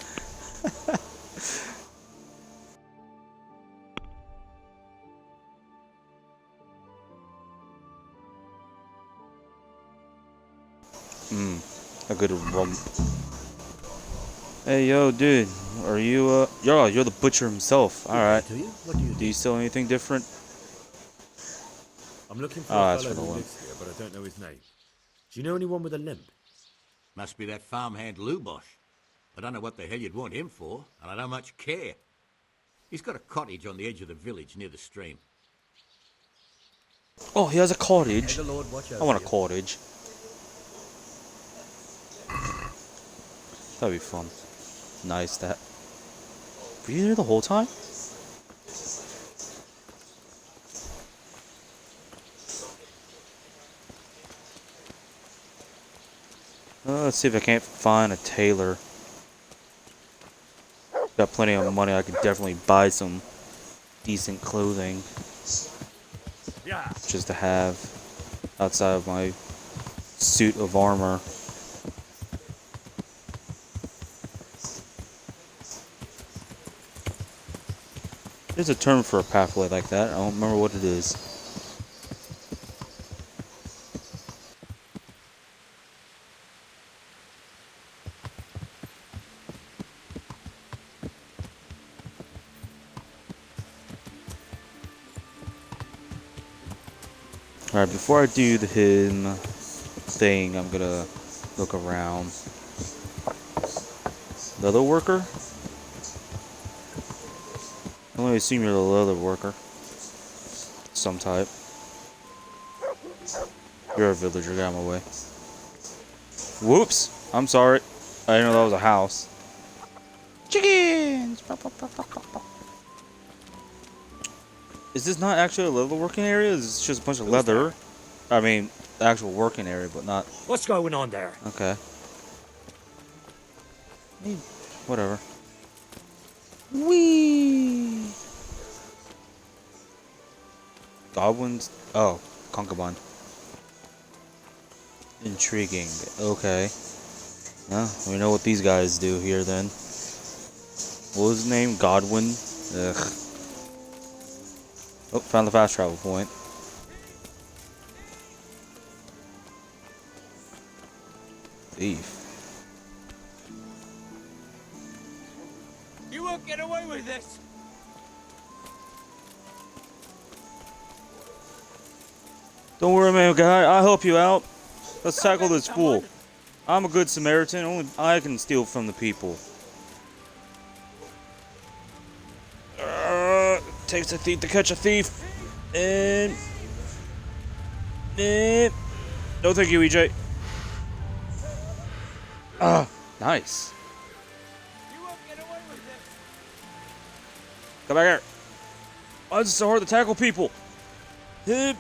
A good rum. Hey, yo, dude. Are you, yo, you're the butcher himself. Alright. Do you? What do you Do you sell anything different? I'm looking for Oh, a that's fellow for the who limp. lives here, but I don't know his name. Do you know anyone with a limp? Must be that farmhand Lubosh. I don't know what the hell you'd want him for, and I don't much care. He's got a cottage on the edge of the village near the stream. Oh, he has a May cottage. the Lord watch I over want a you. cottage. That'd be fun. Nice, that. Were you there the whole time? Let's see if I can't find a tailor. Got plenty of money, I could definitely buy some decent clothing. Yeah. Just to have outside of my suit of armor. There's a term for a pathway like that. I don't remember what it is. Alright, before I do the him thing, I'm gonna look around. Leather worker? I only assume you're the leather worker. Some type. You're a villager, get out of my way. Whoops! I'm sorry. I didn't know that was a house. Chickens! Is this not actually a leather working area? Is this just a bunch of leather? I mean, the actual working area, but not... What's going on there? Okay. Whatever. Whee! Goblins? Oh, concubine. Intriguing. Okay. Yeah, we know what these guys do here then. What was his name? Godwin? Ugh. Oh, found the fast travel point. Thief. You won't get away with this! Don't worry, man, guy. I'll help you out. Let's tackle this fool. I'm a good Samaritan. Only I can steal from the people. Takes a thief to catch a thief. And... No thank you, EJ. Ah, nice. You won't get away with this! Come back here. Why is it so hard to tackle people? Duh.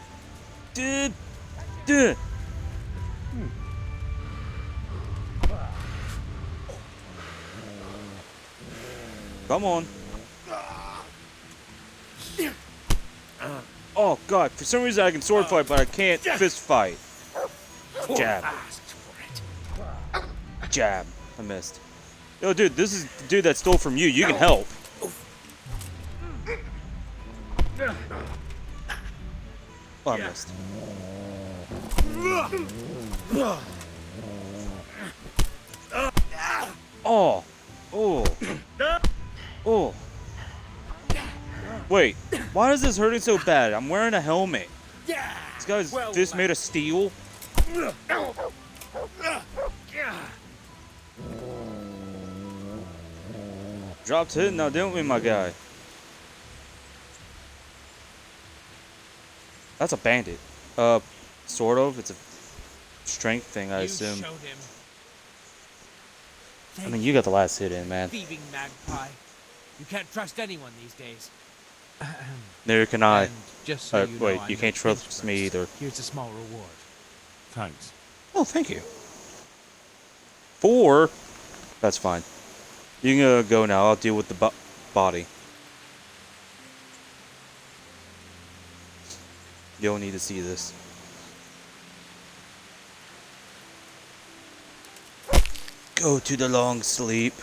Come on. Oh god, for some reason I can sword fight, but I can't fist fight. Jab. Jab. I missed. Yo, dude, this is the dude that stole from you. You can help. Oh, I missed. Oh. Oh. Oh. Wait, why is this hurting so bad? I'm wearing a helmet. This guy's fist made of steel. Dropped hit now, didn't we, my guy? That's a bandit. Sort of. It's a strength thing, I assume. I mean, you got the last hit in, man. Thieving magpie. You can't trust anyone these days. Neither can I. And just so you know, wait, I'm you no can't trust pinch me first. either. Here's a small reward. Thanks. Oh, thank you. 4? That's fine. You can go now. I'll deal with the body. You don't need to see this. Go to the long sleep.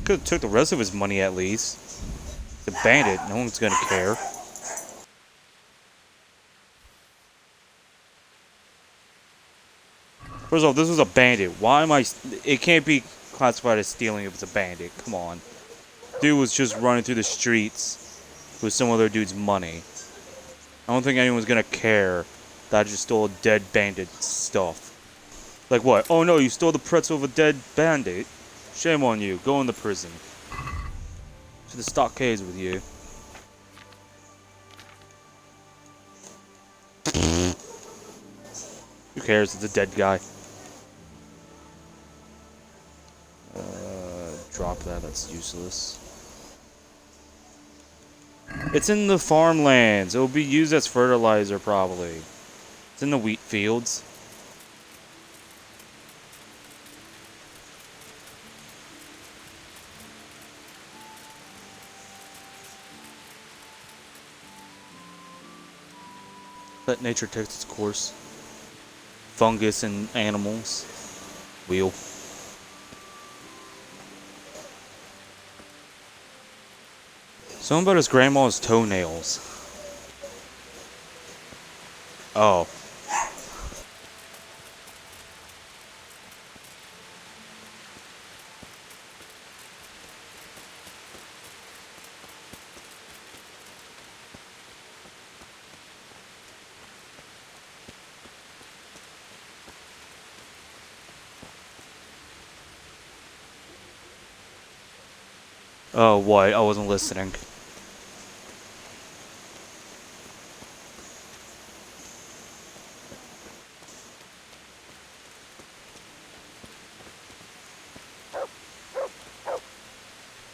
Could have took the rest of his money at least. The bandit, no one's gonna care. First of all, this was a bandit. Why am I... It can't be classified as stealing if it's a bandit. Come on. Dude was just running through the streets with some other dude's money. I don't think anyone's gonna care that I just stole a dead bandit stuff. Like what? Oh no, you stole the pretzel of a dead bandit? Shame on you. Go into prison. To the stockades with you. Who cares? It's a dead guy. Drop that. That's useless. It's in the farmlands. It will be used as fertilizer, probably. It's in the wheat fields. Let nature take its course. Fungus and animals. Wheel. Something about his grandma's toenails. Oh. Oh, what? I wasn't listening.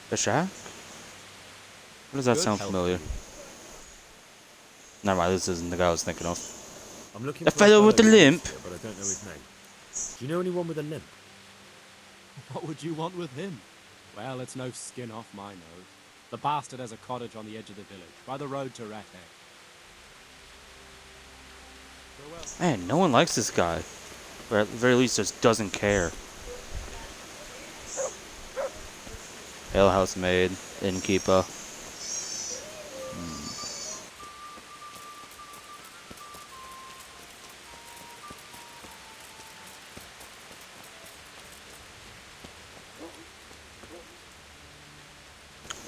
The shack? What does that Good sound help familiar? you. Never mind, this isn't the guy I was thinking of. I'm looking The for a fellow with the who lives limp? here, but I don't know his name. Do you know anyone with a limp? What would you want with him? Well, it's no skin off my nose. The bastard has a cottage on the edge of the village, by the road to Rat Egg. Man, no one likes this guy. Or at the very least just doesn't care. Ale housemaid, innkeeper.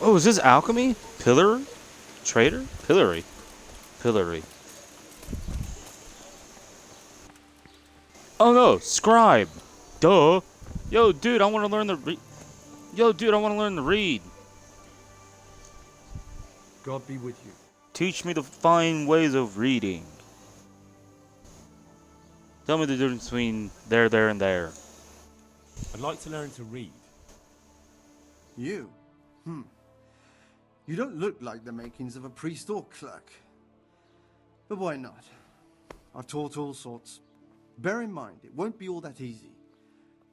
Oh, is this alchemy? Pillar? Trader? Pillory. Pillory. Oh no, scribe. Duh. Yo, dude, I want to learn the Yo, dude, I want to learn to read. God be with you. Teach me the fine ways of reading. Tell me the difference between there, and there. I'd like to learn to read. You? You don't look like the makings of a priest or clerk. But why not? I've taught all sorts. Bear in mind, it won't be all that easy.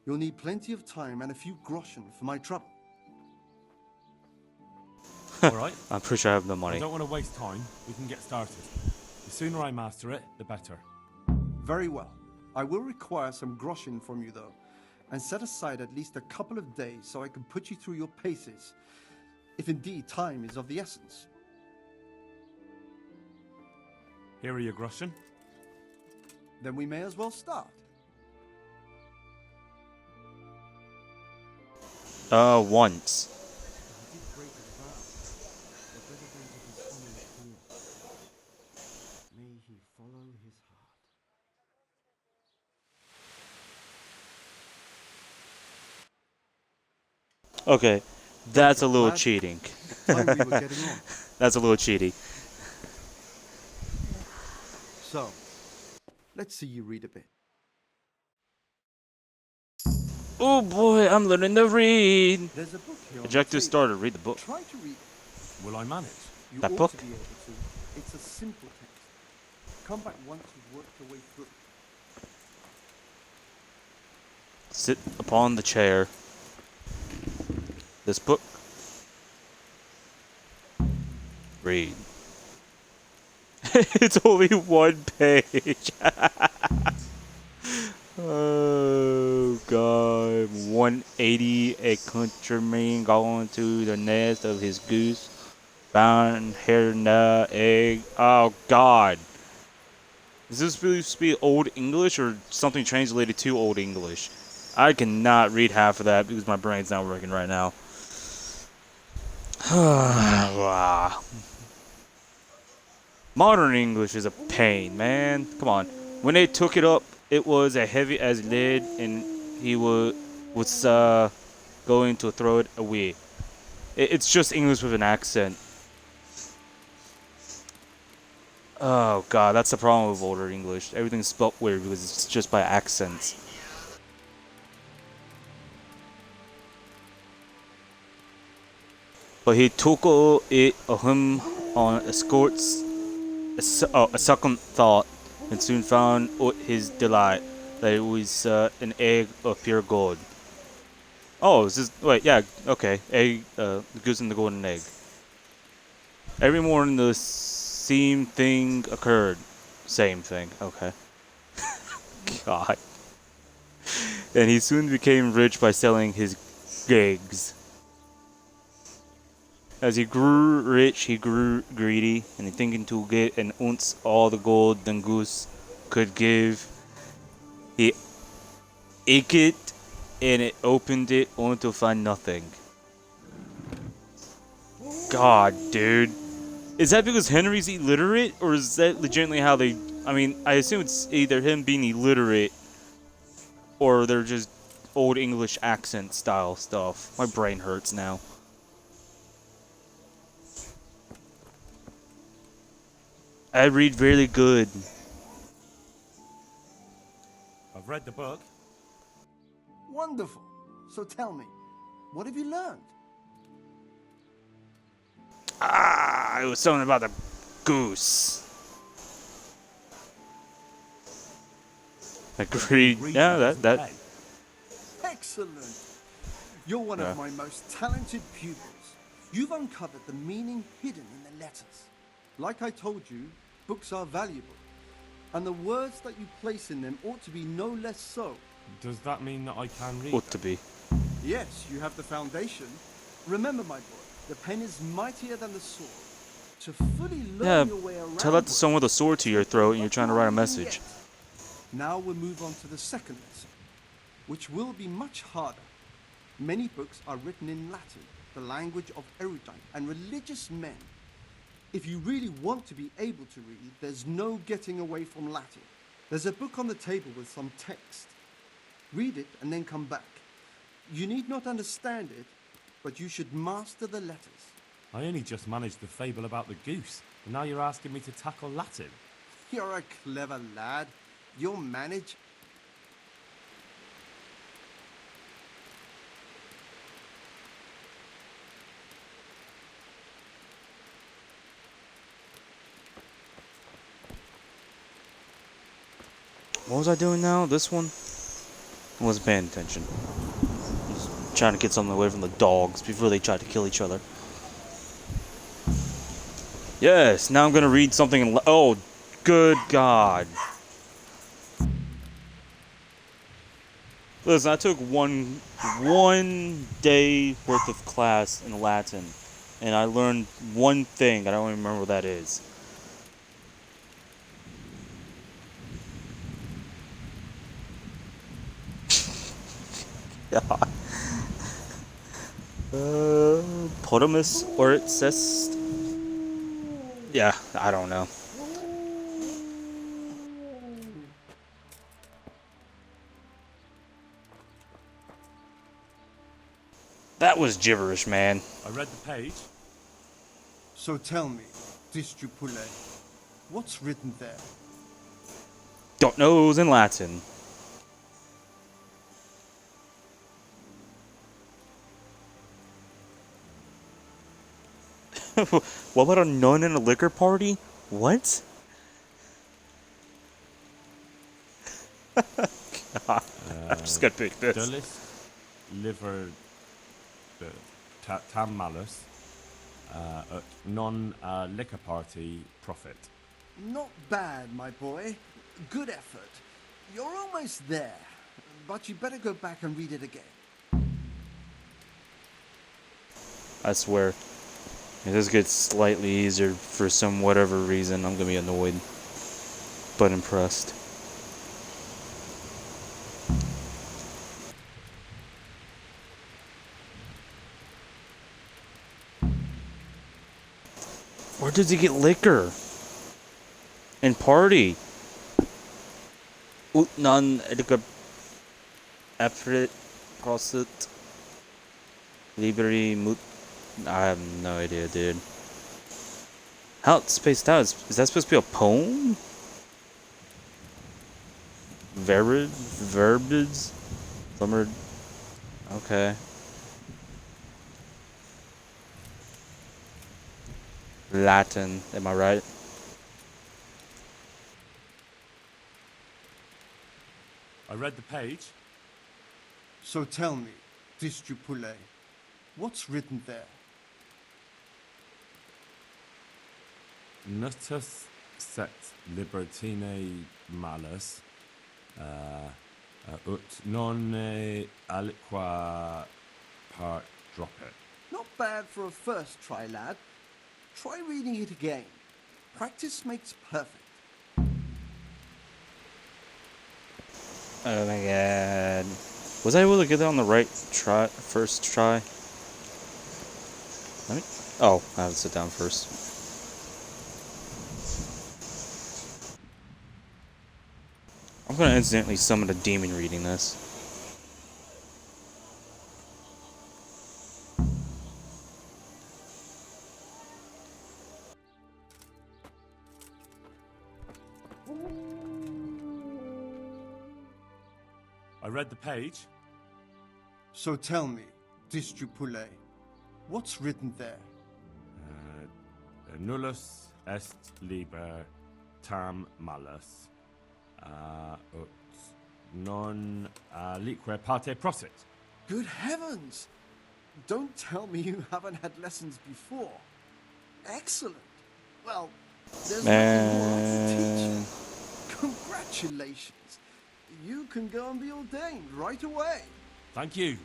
You'll need plenty of time and a few groschen for my trouble. Alright. I'm pretty sure I have no I money. don't want to waste time. We can get started. The sooner I master it, the better. Very well. I will require some groschen from you, though, and set aside at least a couple of days so I can put you through your paces, if indeed time is of the essence. Here are your groschen. Then we may as well start. Once. May he follow his heart. Okay, that's a little cheating. Time we were getting on. That's a little cheaty. So, let's see you read a bit. Oh boy, I'm learning to read. There's a book here on the Objective table. started. Read the book. Try to read it. Will I manage? You That ought book? to be able to. It's a simple text. Come back once you've worked your way through it. Sit upon the chair. This book. Read. It's only one page. Oh god. 180, a countryman going to the nest of his goose. Found here the egg. Oh god. Is this supposed to be Old English or something translated to Old English? I cannot read half of that because my brain's not working right now. Modern English is a pain, man. Come on. When they took it up, it was as heavy as lead, and he was going to throw it away. It's just English with an accent. Oh god, that's the problem with older English. Everything's spelt weird because it's just by accents. But he took it him on escorts a second thought, and soon found his delight that it was an egg of pure gold. Oh, is this wait? Yeah, okay. Egg, the goose and the golden egg. Every morning the same thing occurred. Same thing. Okay. God. and he soon became rich by selling his eggs. As he grew rich, he grew greedy, and he thinking to get an ounce all the gold the goose could give. He ate it, and it opened it only to find nothing. God, dude. Is that because Henry's illiterate, or is that legitimately how they... I mean, I assume it's either him being illiterate, or they're just old English accent style stuff. My brain hurts now. I read really good. I've read the book. Wonderful. So tell me, what have you learned? Ah, it was something about the goose. Agreed. Yeah, that. Excellent. You're one of my most talented pupils. You've uncovered the meaning hidden in the letters. Like I told you, books are valuable, and the words that you place in them ought to be no less so. Does that mean that I can read? Ought to be. Yes, you have the foundation. Remember, my boy, the pen is mightier than the sword. To fully learn your way around. Tell that to someone with a sword to your throat and you're trying to write a message. Now we'll move on to the second lesson, which will be much harder. Many books are written in Latin, the language of erudite and religious men. If you really want to be able to read, there's no getting away from Latin. There's a book on the table with some text. Read it and then come back. You need not understand it, but you should master the letters. I only just managed the fable about the goose, and now you're asking me to tackle Latin. You're a clever lad. You'll manage. What was I doing now? This one? I wasn't paying attention. Just trying to get something away from the dogs before they tried to kill each other. Yes, now I'm gonna read something in... Oh, good God. Listen, I took one day worth of class in Latin, and I learned one thing. I don't even remember what that is. God. Potamus or it says... Yeah, I don't know. That was gibberish, man. I read the page. So tell me, Distrupule, what's written there? Don't know, it was in Latin. What about a nun in a liquor party? What? God, I'm just gonna pick this. Dullis, liver, tam malus, non liquor party profit. Not bad, my boy. Good effort. You're almost there, but you better go back and read it again. I swear. If this gets slightly easier for some whatever reason, I'm gonna be annoyed. But impressed. Where does he get liquor? And party? Ut non liquor effort prosit liberi mut. I have no idea, dude. How it's spaced out? Is that supposed to be a poem? Verbids? Lumbered? Okay. Latin, am I right? I read the page. So tell me, Distrupule, what's written there? Nutus set libertine malus, Ut non aliqua part droppet. Not bad for a first try, lad. Try reading it again. Practice makes perfect. Oh my god. Was I able to get that on the right first try? Let me. Oh, I have to sit down first. I'm gonna instantly summon a demon reading this. I read the page. So tell me, Distrupule, what's written there? Nullus est liber tam malus. Ut non alique parte prosit. Good heavens! Don't tell me you haven't had lessons before. Excellent. Well, there's nothing more I can teach you. Congratulations. You can go and be ordained right away. Thank you,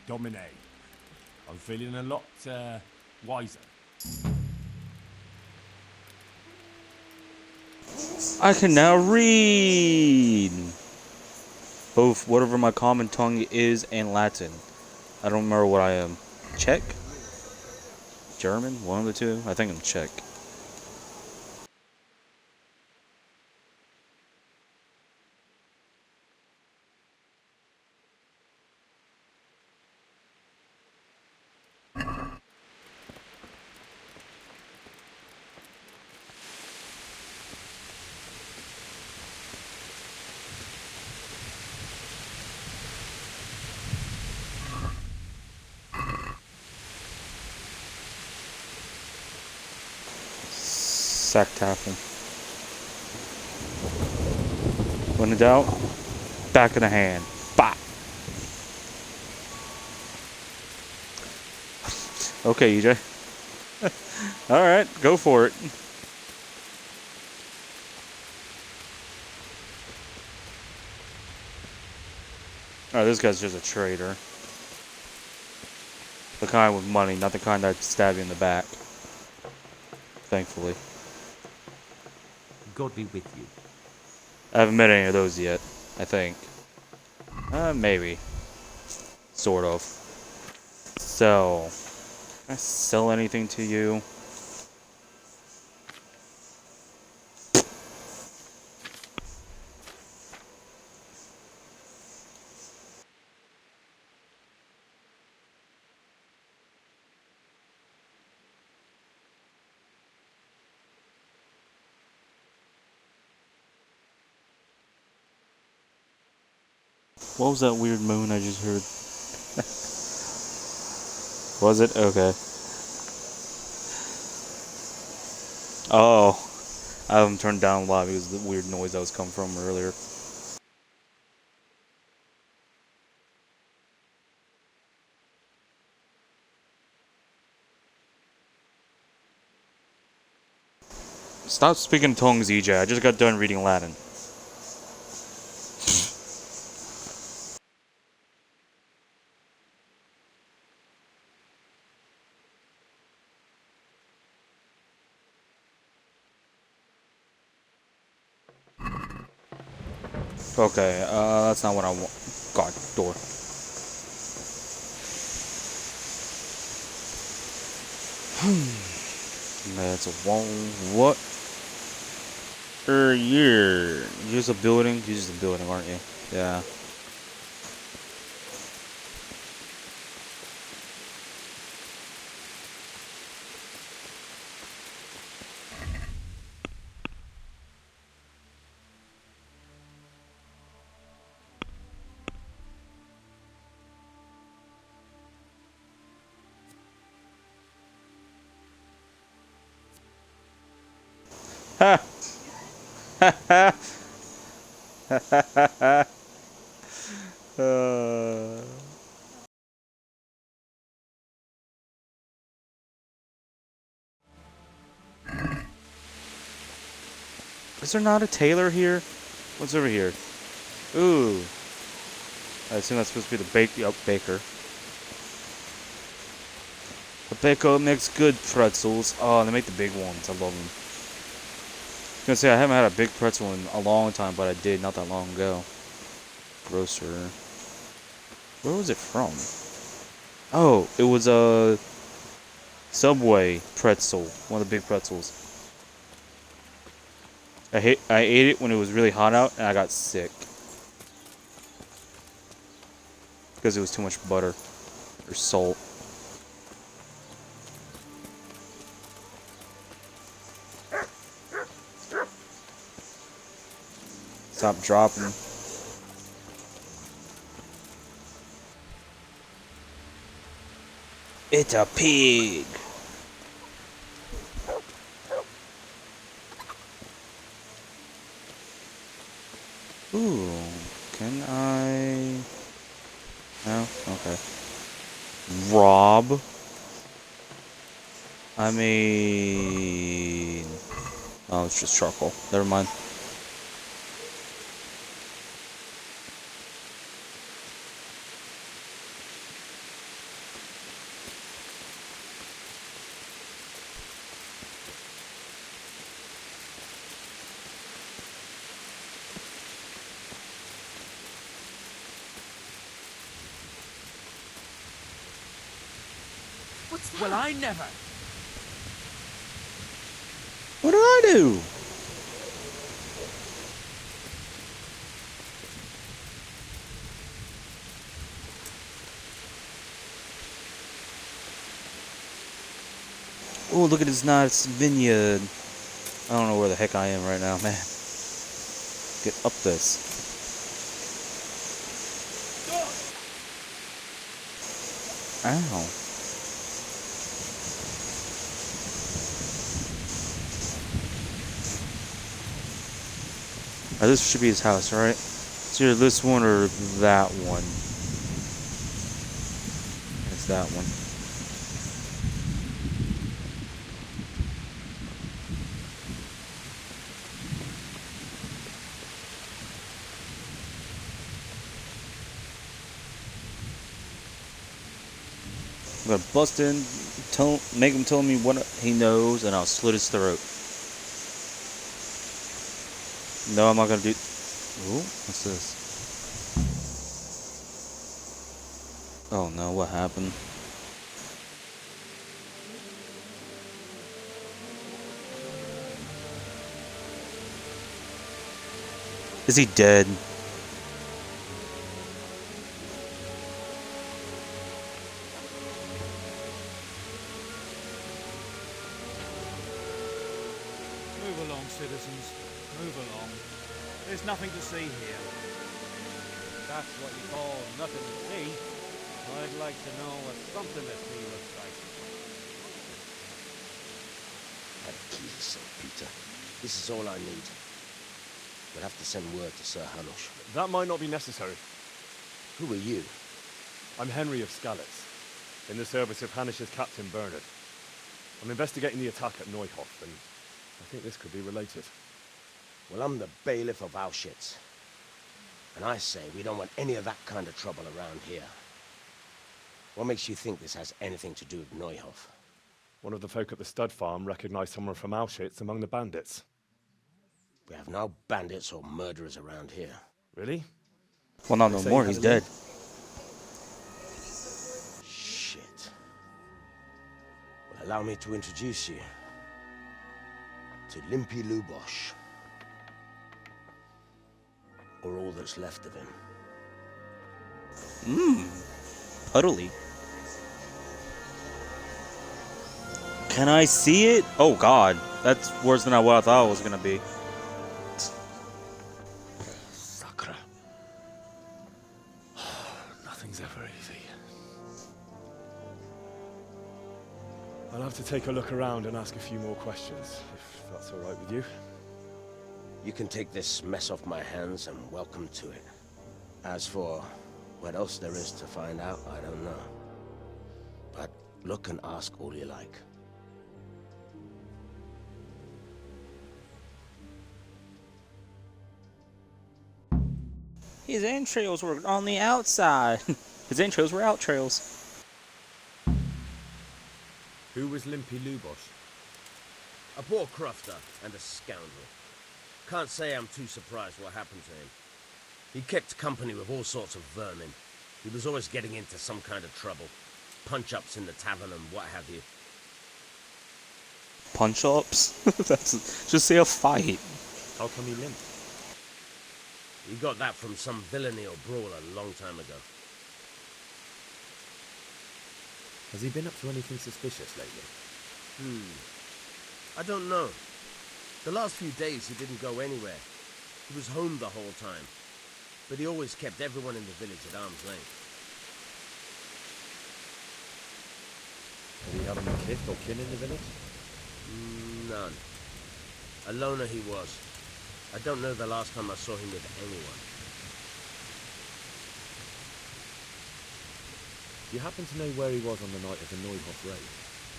Domine. I'm feeling a lot wiser. I can now read both whatever my common tongue is and Latin. I don't remember what I am. Czech? German? One of the two? I think I'm Czech. Sack tackle. When in doubt, back of the hand. Bop! Okay, EJ. Alright, go for it. Alright, this guy's just a traitor. The kind with money, not the kind that'd stab you in the back. Thankfully. God be with you. I haven't met any of those yet, I think. Maybe. Sort of. So, can I sell anything to you? What was that weird moan I just heard? Was it? Okay. Oh. I have them turned down a lot because of the weird noise that was coming from earlier. Stop speaking tongues, EJ. I just got done reading Latin. Okay, that's not what I want. God, door. That's a wall. What? You're just a building. You're just a building, aren't you? Yeah. Ha! Ha ha! Ha ha ha! Is there not a tailor here? What's over here? Ooh. I assume that's supposed to be the baker. The baker makes good pretzels. Oh, they make the big ones. I love them. I was gonna say I haven't had a big pretzel in a long time, but I did not that long ago. Grocer. Where was it from? Oh, it was a Subway pretzel. One of the big pretzels. I ate it when it was really hot out, and I got sick because it was too much butter or salt. Stop dropping. It's a pig. Ooh, can I? No? Okay. Rob? I mean... Oh, it's just charcoal. Never mind. What's that? Well, I never. What did I do? Oh, look at this nice vineyard. I don't know where the heck I am right now, man. Get up this. Ow. This should be his house, right? It's either this one or that one. It's that one. I'm gonna bust in, make him tell me what he knows, and I'll slit his throat. No, I'm not gonna do. Ooh, what's this? Oh no, what happened? Is he dead? Move along, citizens. Move along. There's nothing to see here. That's what you call nothing to see. I'd like to know what something to see looks like. That key, St. Peter. This is all I need. We'll have to send word to Sir Hanush. That might not be necessary. Who are you? I'm Henry of Skalitz, in the service of Hanush's Captain Bernard. I'm investigating the attack at Neuhof, and I think this could be related. Well, I'm the bailiff of Auschwitz. And I say we don't want any of that kind of trouble around here. What makes you think this has anything to do with Neuhof? One of the folk at the stud farm recognized someone from Auschwitz among the bandits. We have no bandits or murderers around here. Really? Well, not no more. He's dead. Shit. Well, allow me to introduce you to Limpy Lubosh. Or all that's left of him. Puddly. Can I see it? Oh god, that's worse than what I thought it was gonna be. Sakra. Nothing's ever easy. I'll have to take a look around and ask a few more questions, if that's all right with you. You can take this mess off my hands and welcome to it. As for what else there is to find out, I don't know. But look and ask all you like. His entrails were on the outside. His entrails were out trails. Who was Limpy Lubosh? A poor crofter and a scoundrel. Can't say I'm too surprised what happened to him. He kept company with all sorts of vermin. He was always getting into some kind of trouble. Punch-ups in the tavern and what have you. Punch-ups? That's just say a fight. How come he limped? He got that from some villainy or brawl a long time ago. Has he been up to anything suspicious lately? I don't know. The last few days he didn't go anywhere. He was home the whole time. But he always kept everyone in the village at arm's length. Did he have any kith or kin in the village? None. A loner he was. I don't know the last time I saw him with anyone. Do you happen to know where he was on the night of the Neuhoff raid?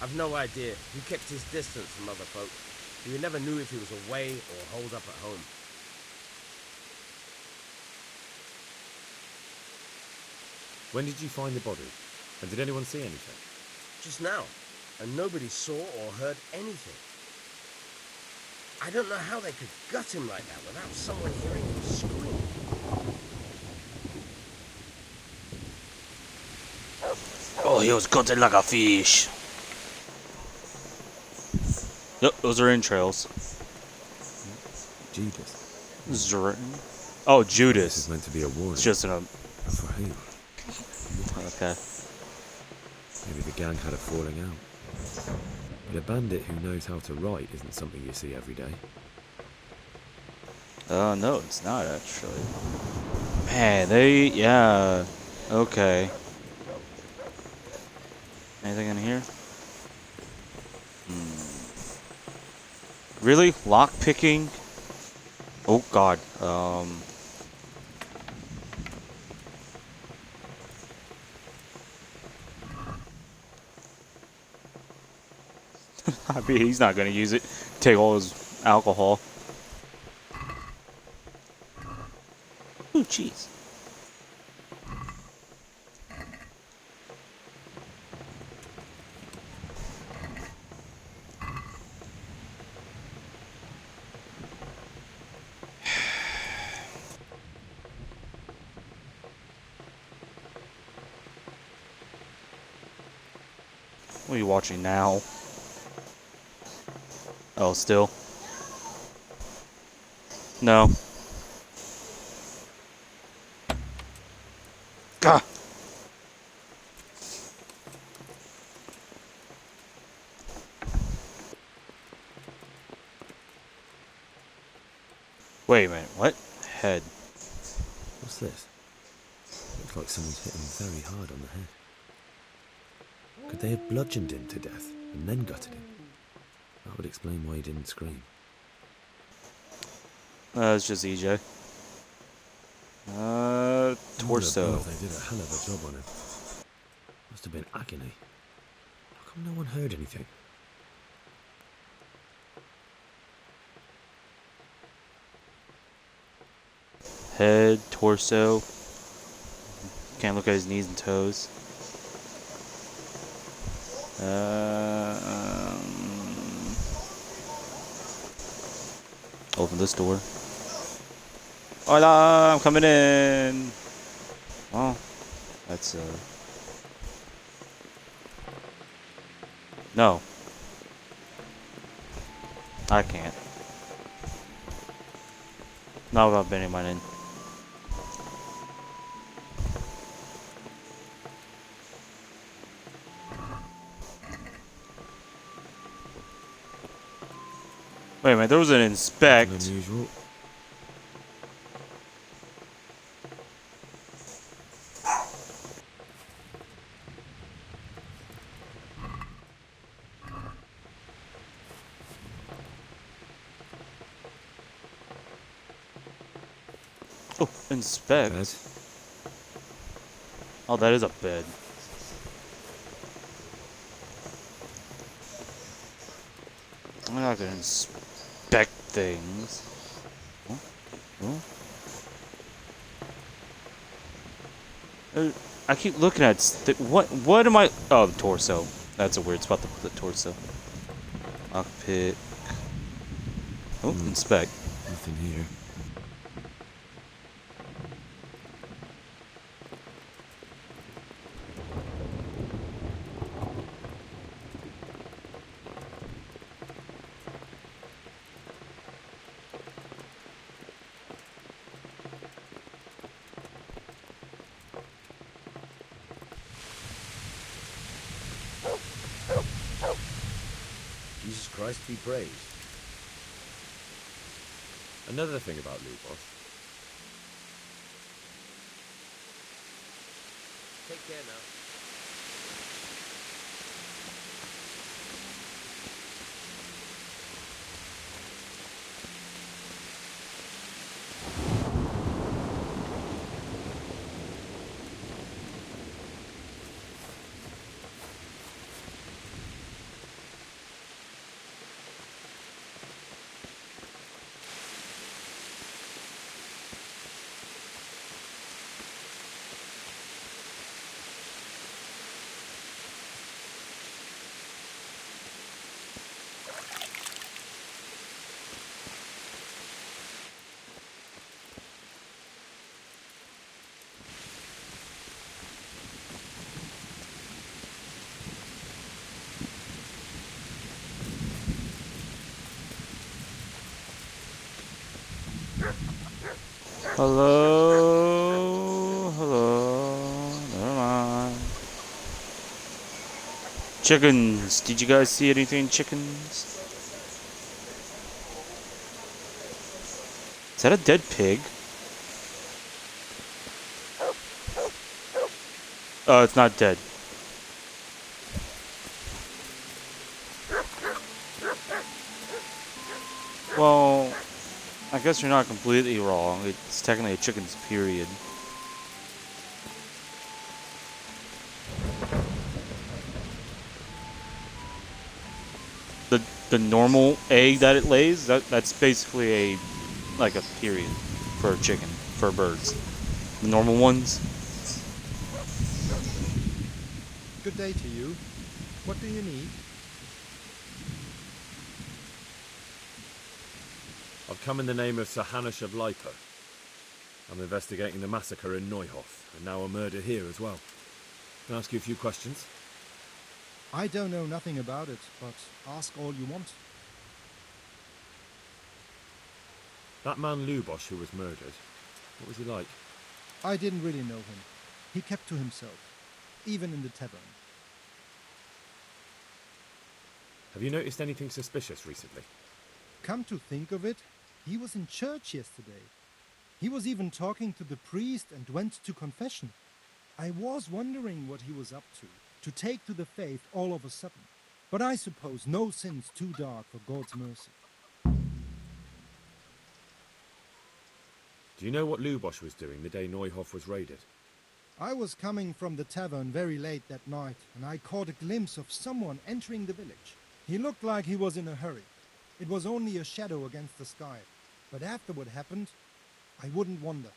I've no idea. He kept his distance from other folk. You never knew if he was away or holed up at home. When did you find the body? And did anyone see anything? Just now. And nobody saw or heard anything. I don't know how they could gut him like that without someone hearing him scream. Oh, he was gutted like a fish. Yep, those are entrails. Judas. Oh, Judas. This is meant to be a warning. It's just For who? Okay. Maybe the gang had a falling out. But a bandit who knows how to write isn't something you see every day. No, it's not actually. Man, yeah. Okay. Anything in here? Really? Lock picking? Oh god. I mean, he's not gonna use it. Take all his alcohol. Ooh, jeez. What are you watching now? Oh, still? No. Gah! Wait a minute, what? Head. What's this? Looks like someone's hit him very hard on the head. Could they have bludgeoned him to death and then gutted him? That would explain why he didn't scream. It's just EJ. Torso. They did a hell of a job on him. Must have been agony. How come no one heard anything? Head, torso. Can't look at his knees and toes. Open this door. Hola, I'm coming in. Well, that's no. I can't. Not without bending mine in. Wait a minute, there was an inspect. Unusual. Oh, inspect. Bed. Oh, that is a bed. I'm not gonna inspect things. Huh? Huh? I keep looking at what am I? Oh, the torso. That's a weird spot to put the torso. Lockpick. Oh, inspect. Nothing here. Jesus Christ be praised. Another thing about Lubos. Take care now. Hello, hello. Never mind. Chickens. Did you guys see anything? Chickens. Is that a dead pig? Oh, it's not dead. Well, I guess you're not completely wrong. It's technically a chicken's period. The normal egg that it lays, that's basically like a period for a chicken, for birds. The normal ones. Good day to you. What do you need? I've come in the name of Sir Hanush of Lipo. I'm investigating the massacre in Neuhof, and now a murder here as well. Can I ask you a few questions? I don't know nothing about it, but ask all you want. That man Lubos who was murdered, what was he like? I didn't really know him. He kept to himself, even in the tavern. Have you noticed anything suspicious recently? Come to think of it, he was in church yesterday. He was even talking to the priest and went to confession. I was wondering what he was up to take to the faith all of a sudden. But I suppose no sin's too dark for God's mercy. Do you know what Lubos was doing the day Neuhof was raided? I was coming from the tavern very late that night, and I caught a glimpse of someone entering the village. He looked like he was in a hurry. It was only a shadow against the sky. But after what happened, I wouldn't wonder.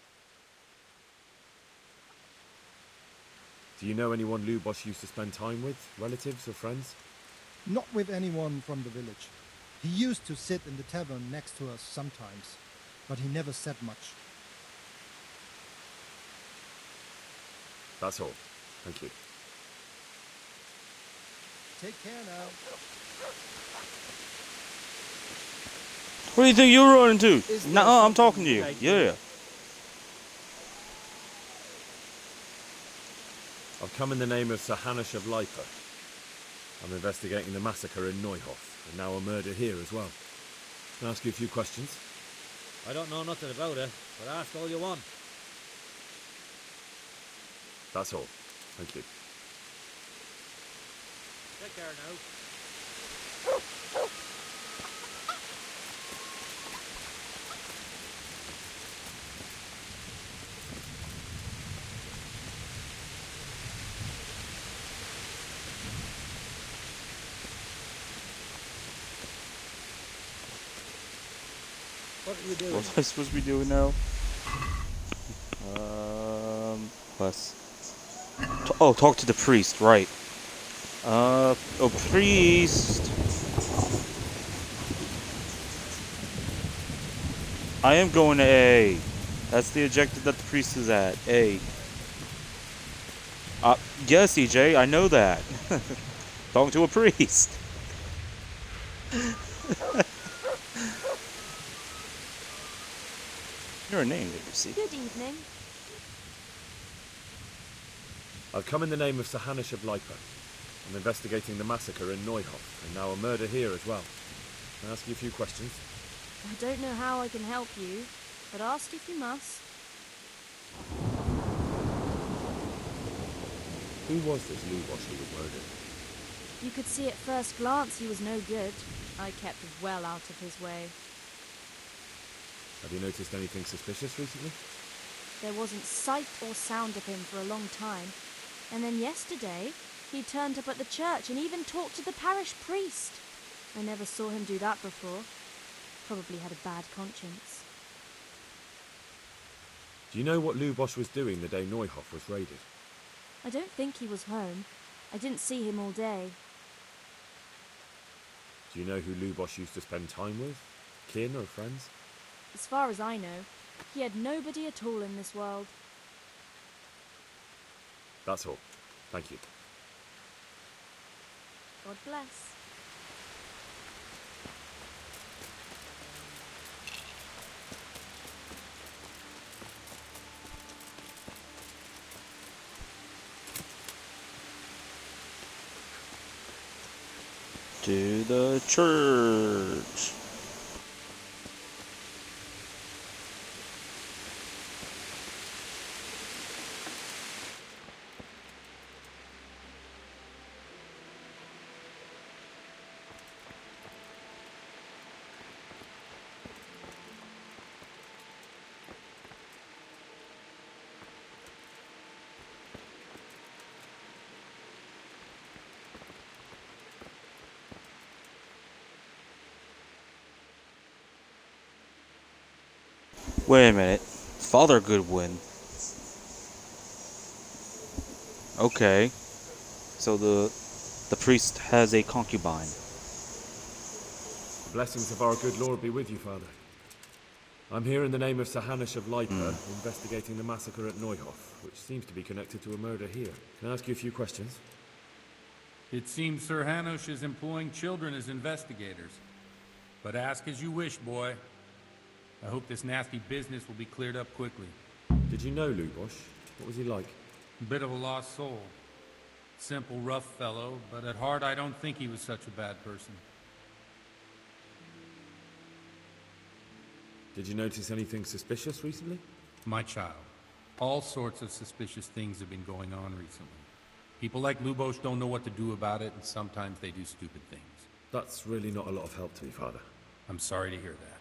Do you know anyone Lubos used to spend time with? Relatives or friends? Not with anyone from the village. He used to sit in the tavern next to us sometimes, but he never said much. That's all. Thank you. Take care now. What do you think you're running to? No, I'm talking to you. Yeah. I've come in the name of Sir Hanush of Lipo. I'm investigating the massacre in Neuhof, and now a murder here as well. Can I ask you a few questions? I don't know nothing about it, but ask all you want. That's all. Thank you. Take care now. What are you doing? What am I supposed to be doing now? Plus. Oh, talk to the priest, right. Oh, priest. I am going to A. That's the objective that the priest is at. A. Yes, EJ, I know that. Talking to a priest. You're a name, did you see? Good evening. I've come in the name of Sir Hanish of Lipa. I'm investigating the massacre in Neuhof, and now a murder here as well. Can I ask you a few questions? I don't know how I can help you, but ask if you must. Who was this Lubosh who was murdered? You could see at first glance he was no good. I kept well out of his way. Have you noticed anything suspicious recently? There wasn't sight or sound of him for a long time. And then yesterday, he turned up at the church and even talked to the parish priest. I never saw him do that before. Probably had a bad conscience. Do you know what Lubosh was doing the day Neuhof was raided? I don't think he was home. I didn't see him all day. Do you know who Lubosh used to spend time with? Kin or friends? As far as I know, he had nobody at all in this world. That's all. Thank you. God bless. To the church. Wait a minute. Father Goodwin. Okay. So the priest has a concubine. The blessings of our good Lord be with you, Father. I'm here in the name of Sir Hanish of Lipa, investigating the massacre at Neuhof, which seems to be connected to a murder here. Can I ask you a few questions? It seems Sir Hanish is employing children as investigators. But ask as you wish, boy. I hope this nasty business will be cleared up quickly. Did you know Lubosh? What was he like? A bit of a lost soul. Simple, rough fellow, but at heart I don't think he was such a bad person. Did you notice anything suspicious recently? My child, all sorts of suspicious things have been going on recently. People like Lubosh don't know what to do about it, and sometimes they do stupid things. That's really not a lot of help to me, Father. I'm sorry to hear that.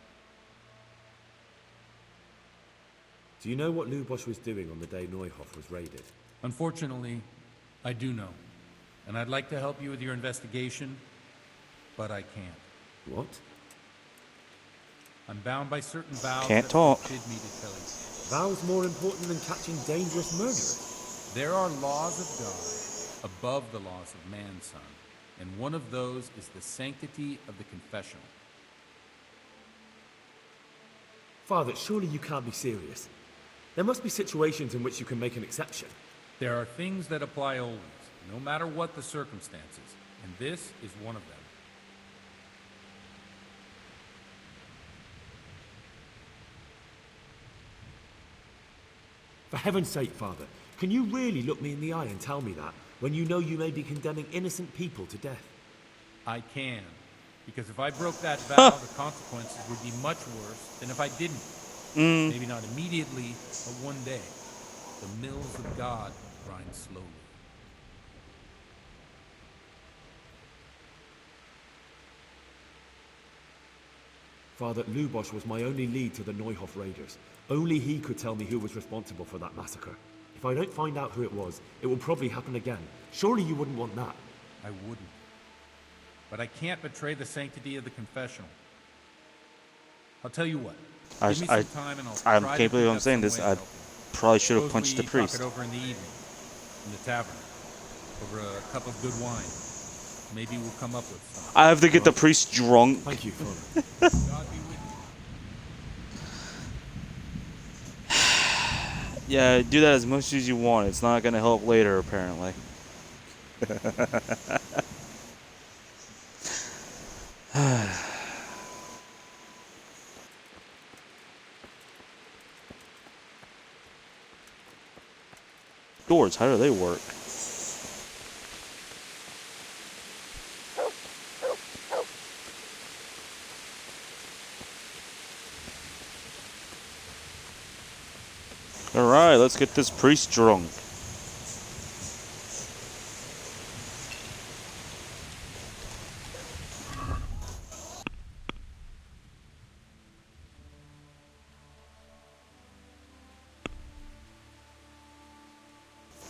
Do you know what Lubosh was doing on the day Neuhof was raided? Unfortunately, I do know. And I'd like to help you with your investigation, but I can't. What? I'm bound by certain vows Can't that talk. forbid me to tell you. Vows more important than catching dangerous murderers? There are laws of God above the laws of man, son. And one of those is the sanctity of the confessional. Father, surely you can't be serious. There must be situations in which you can make an exception. There are things that apply always, no matter what the circumstances, and this is one of them. For heaven's sake, Father, can you really look me in the eye and tell me that, when you know you may be condemning innocent people to death? I can, because if I broke that vow, the consequences would be much worse than if I didn't. Maybe not immediately, but one day. The mills of God grind slowly. Father, Lubosh was my only lead to the Neuhof raiders. Only he could tell me who was responsible for that massacre. If I don't find out who it was, it will probably happen again. Surely you wouldn't want that. I wouldn't. But I can't betray the sanctity of the confessional. I'll tell you what. Give me some time and I can't believe I'm saying this. I probably should have punched the priest. Talk it over in the evening, in the tavern. over a cup of good wine. Maybe we'll come up with something. I have to get the priest drunk. Thank you, Father. God be with you. Yeah, do that as much as you want. It's not gonna help later, apparently. Doors, how do they work? Alright, let's get this priest drunk.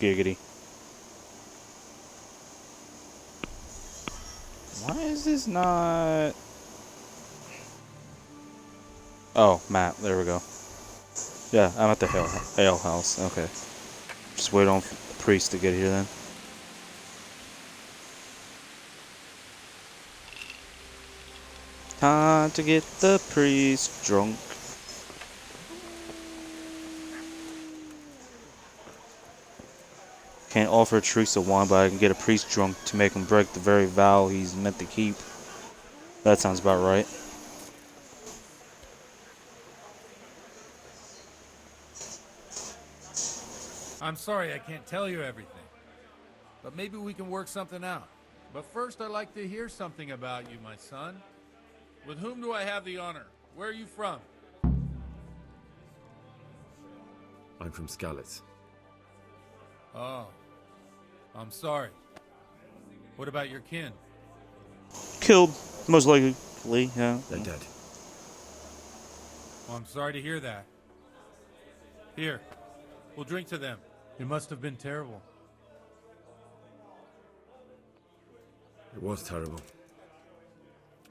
Giggity. Why is this not... Oh, map. There we go. Yeah, I'm at the ale house. Okay. Just wait on the priest to get here then. Time to get the priest drunk. Can't offer Teresa wine, but I can get a priest drunk to make him break the very vow he's meant to keep. That sounds about right. I'm sorry I can't tell you everything. But maybe we can work something out. But first I'd like to hear something about you, my son. With whom do I have the honor? Where are you from? I'm from Skalitz. Oh. I'm sorry. What about your kin? Killed, most likely, yeah. They're dead. Well, I'm sorry to hear that. Here, we'll drink to them. It must have been terrible. It was terrible.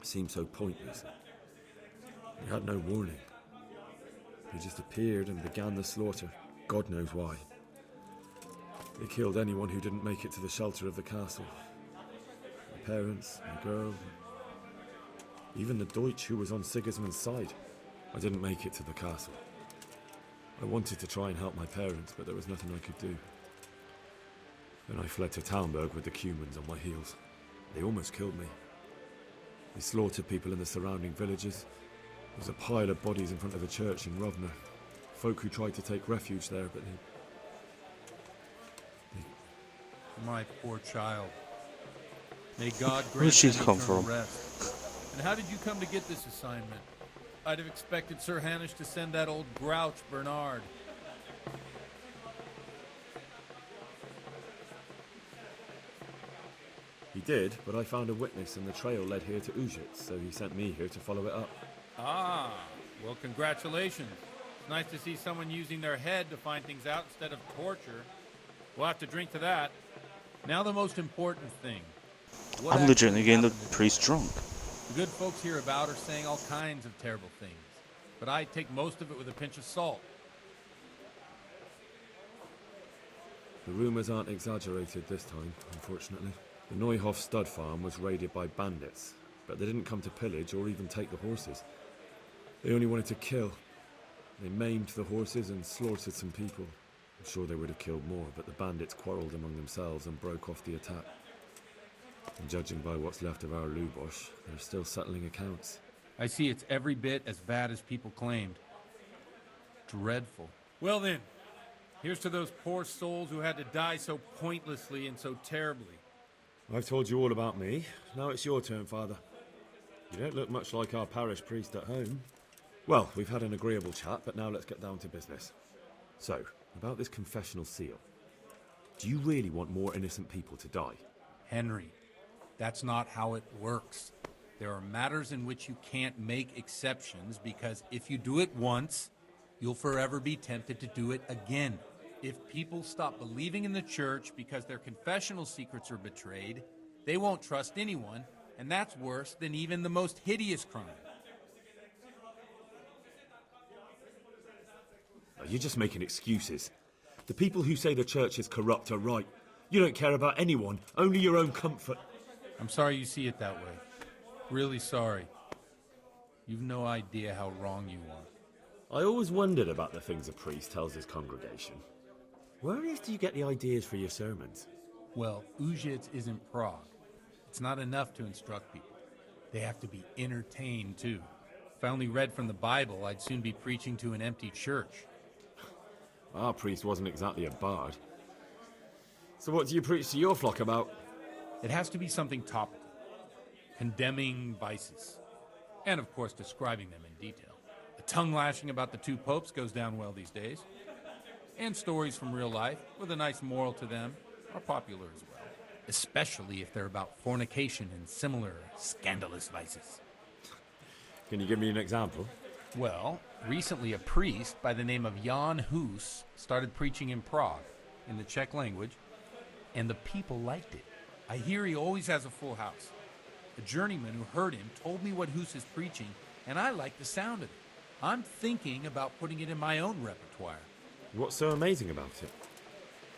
It seemed so pointless. They had no warning. They just appeared and began the slaughter. God knows why. They killed anyone who didn't make it to the shelter of the castle. My parents, my girl, even the Deutsch who was on Sigismund's side. I didn't make it to the castle. I wanted to try and help my parents, but there was nothing I could do. Then I fled to Talmberg with the Cumans on my heels. They almost killed me. They slaughtered people in the surrounding villages. There was a pile of bodies in front of a church in Rovna. Folk who tried to take refuge there, but they... My poor child. May God grant Where did she them come eternal from? rest. And how did you come to get this assignment? I'd have expected Sir Hanish to send that old grouch, Bernard. He did, but I found a witness and the trail led here to Ujitz, so he sent me here to follow it up. Ah, well, congratulations. It's nice to see someone using their head to find things out instead of torture. We'll have to drink to that. Now the most important thing. What I'm legitimately actually getting the happened priest drunk. The good folks hereabout are saying all kinds of terrible things, but I take most of it with a pinch of salt. The rumours aren't exaggerated this time, unfortunately. The Neuhof stud farm was raided by bandits, but they didn't come to pillage or even take the horses. They only wanted to kill. They maimed the horses and slaughtered some people. I'm sure they would have killed more, but the bandits quarrelled among themselves and broke off the attack. And judging by what's left of our Lubosh, they're still settling accounts. I see it's every bit as bad as people claimed. Dreadful. Well then, here's to those poor souls who had to die so pointlessly and so terribly. I've told you all about me. Now it's your turn, Father. You don't look much like our parish priest at home. Well, we've had an agreeable chat, but now let's get down to business. So, about this confessional seal. Do you really want more innocent people to die? Henry, that's not how it works. There are matters in which you can't make exceptions because if you do it once, you'll forever be tempted to do it again. If people stop believing in the church because their confessional secrets are betrayed, they won't trust anyone, and that's worse than even the most hideous crime. You're just making excuses. The people who say the church is corrupt are right. You don't care about anyone, only your own comfort. I'm sorry you see it that way. Really sorry. You've no idea how wrong you are. I always wondered about the things a priest tells his congregation. Where on earth do you get the ideas for your sermons? Well, Ujic isn't Prague. It's not enough to instruct people. They have to be entertained, too. If I only read from the Bible, I'd soon be preaching to an empty church. Our priest wasn't exactly a bard. So what do you preach to your flock about? It has to be something topical. Condemning vices. And, of course, describing them in detail. The tongue-lashing about the two popes goes down well these days. And stories from real life, with a nice moral to them, are popular as well. Especially if they're about fornication and similar scandalous vices. Can you give me an example? Well, recently a priest by the name of Jan Hus started preaching in Prague, in the Czech language, and the people liked it. I hear he always has a full house. A journeyman who heard him told me what Hus is preaching, and I like the sound of it. I'm thinking about putting it in my own repertoire. What's so amazing about it?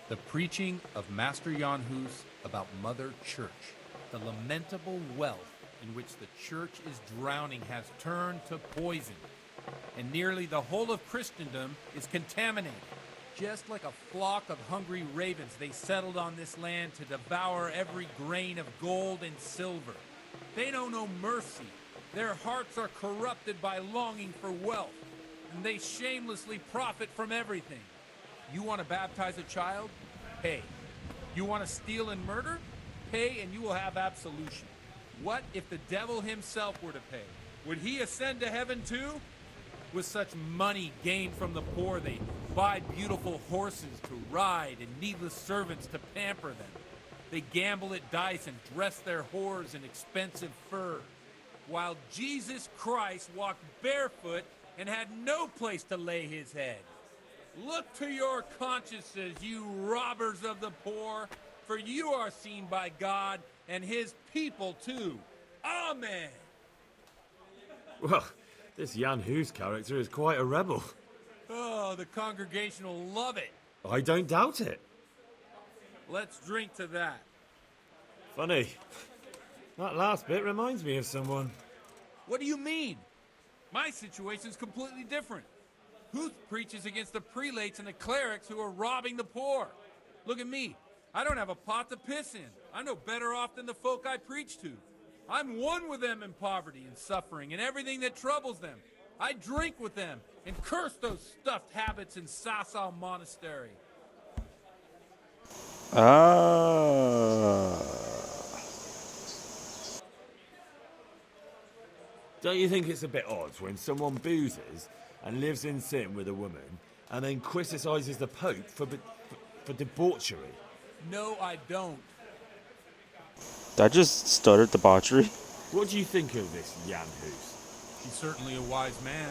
The preaching of Master Jan Hus about Mother Church. The lamentable wealth in which the church is drowning has turned to poison, and nearly the whole of Christendom is contaminated. Just like a flock of hungry ravens, they settled on this land to devour every grain of gold and silver. They know no mercy. Their hearts are corrupted by longing for wealth, and they shamelessly profit from everything. You want to baptize a child? Pay. You want to steal and murder? Pay and you will have absolution. What if the devil himself were to pay? Would he ascend to heaven too? With such money gained from the poor, they buy beautiful horses to ride and needless servants to pamper them. They gamble at dice and dress their whores in expensive fur, while Jesus Christ walked barefoot and had no place to lay his head. Look to your consciences, you robbers of the poor, for you are seen by God and his people too. Amen. Well, this Jan Hus character is quite a rebel. Oh, the congregation will love it. I don't doubt it. Let's drink to that. Funny. That last bit reminds me of someone. What do you mean? My situation's completely different. Huth preaches against the prelates and the clerics who are robbing the poor. Look at me. I don't have a pot to piss in. I'm no better off than the folk I preach to. I'm one with them in poverty and suffering and everything that troubles them. I drink with them and curse those stuffed habits in Sasau Monastery. Don't you think it's a bit odd when someone boozes and lives in sin with a woman and then criticises the Pope for debauchery? No, I don't. That just stuttered debauchery. What do you think of this Jan Hus? He's certainly a wise man.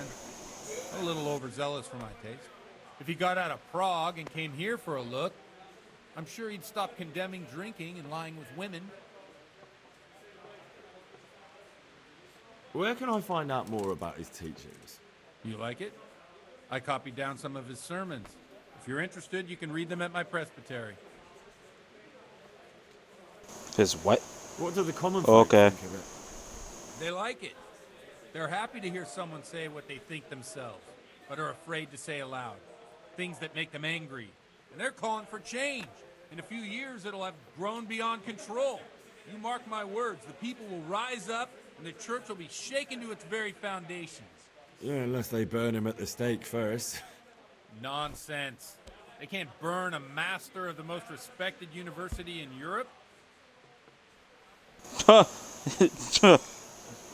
A little overzealous for my taste. If he got out of Prague and came here for a look, I'm sure he'd stop condemning drinking and lying with women. Where can I find out more about his teachings? You like it? I copied down some of his sermons. If you're interested, you can read them at my presbytery. His what? What do the common folk think of it? They like it. They're happy to hear someone say what they think themselves, but are afraid to say aloud. Things that make them angry. And they're calling for change. In a few years, it'll have grown beyond control. You mark my words, the people will rise up and the church will be shaken to its very foundations. Yeah, unless they burn him at the stake first. Nonsense. They can't burn a master of the most respected university in Europe.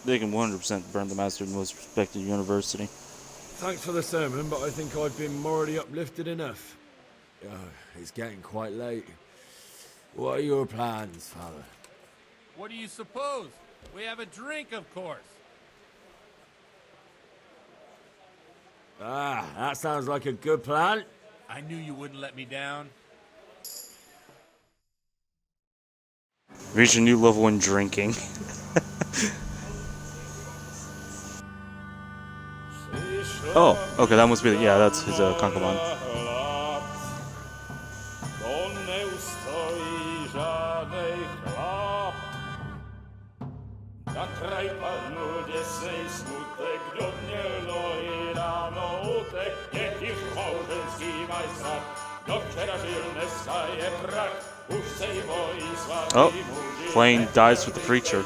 They can 100% burn the master of the most respected university. Thanks for the sermon, but I think I've been morally uplifted enough. It's getting quite late. What are your plans, Father? What do you suppose? We have a drink, of course. That sounds like a good plan. I knew you wouldn't let me down. Reach a new level in drinking. Oh, okay, that must be yeah, that's his concubine. a kraj panu desej smutek, kdo mělo i ráno utek, je tiž małżeński majstrat, kdo včera žil, dneska je prak, už sej bojí svatý Oh, muži. plane dies with the preacher.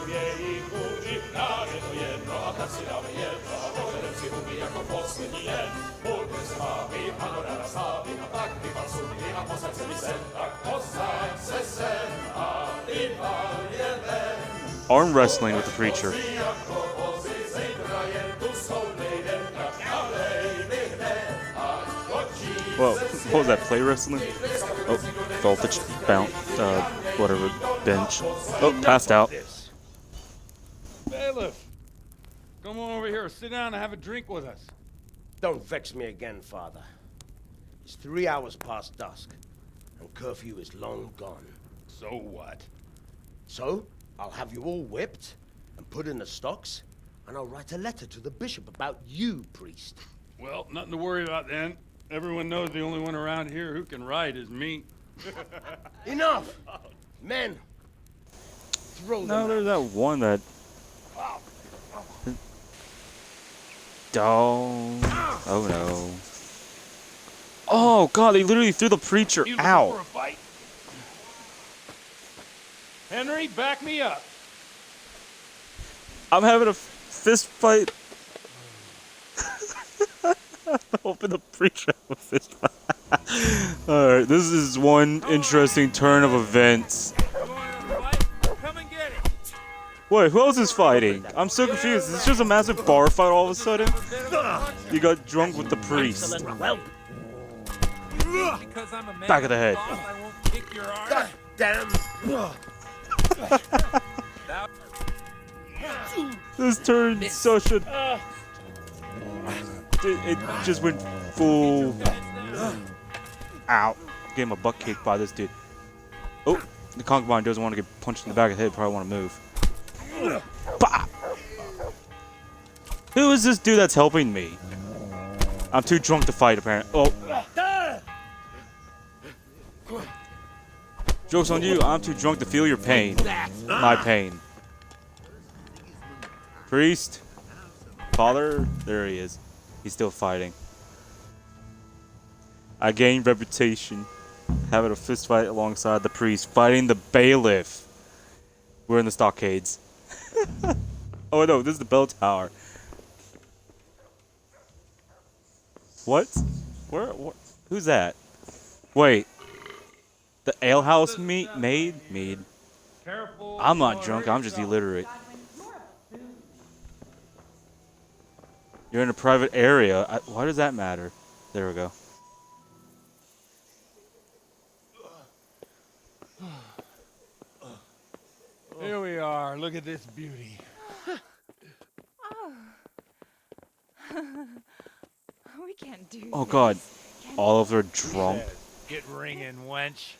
Arm wrestling with the preacher. Whoa, what was that, play wrestling? Oh, voltage bounce, whatever, bench. Oh, passed out. Bailiff, come on over here, sit down and have a drink with us. Don't vex me again, Father. It's 3 hours past dusk, and curfew is long gone. So what? So, I'll have you all whipped, and put in the stocks, and I'll write a letter to the bishop about you, priest. Well, nothing to worry about then. Everyone knows the only one around here who can write is me. Enough! Men, throw them No, out. there's that one that... Don't... Oh no. Oh god, they literally threw the preacher You looking for out. a fight? Henry, back me up. I'm having a fist fight. Hoping the preacher have a fist fight. Alright, this is one interesting turn of events. Wait, who else is fighting? I'm so confused. Is this just a massive bar fight all of a sudden? You got drunk with the priest. Back of the head. God damn! This turned such a... It just went full... Ow. Gave him a butt kick by this dude. Oh, the concubine doesn't want to get punched in the back of the head. Probably want to move. Bah! Who is this dude that's helping me? I'm too drunk to fight, apparently. Oh. Joke's on you. I'm too drunk to feel your pain. My pain. Priest? Father? There he is. He's still fighting. I gained reputation having a fist fight alongside the priest, fighting the bailiff. We're in the stockades. Oh no, this is the bell tower. What? Where? What? Who's that? Wait. The alehouse maid? Mead. I'm not drunk, I'm just illiterate. You're in a private area. Why does that matter? There we go. Here we are. Look at this beauty. We can't do Oh this. god. All of them are drunk. Get ringing, wench.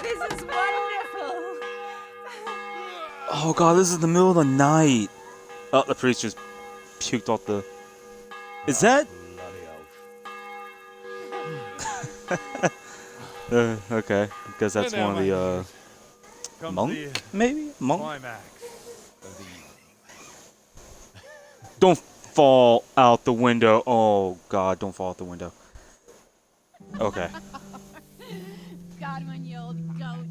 This is wonderful. Oh god, this is the middle of the night. Oh, the priest just puked off the... Is that... okay, I guess that's one of the, monk? Maybe? Monk? Don't fall out the window. Oh god, don't fall out the window. Okay. Got him, you old goat.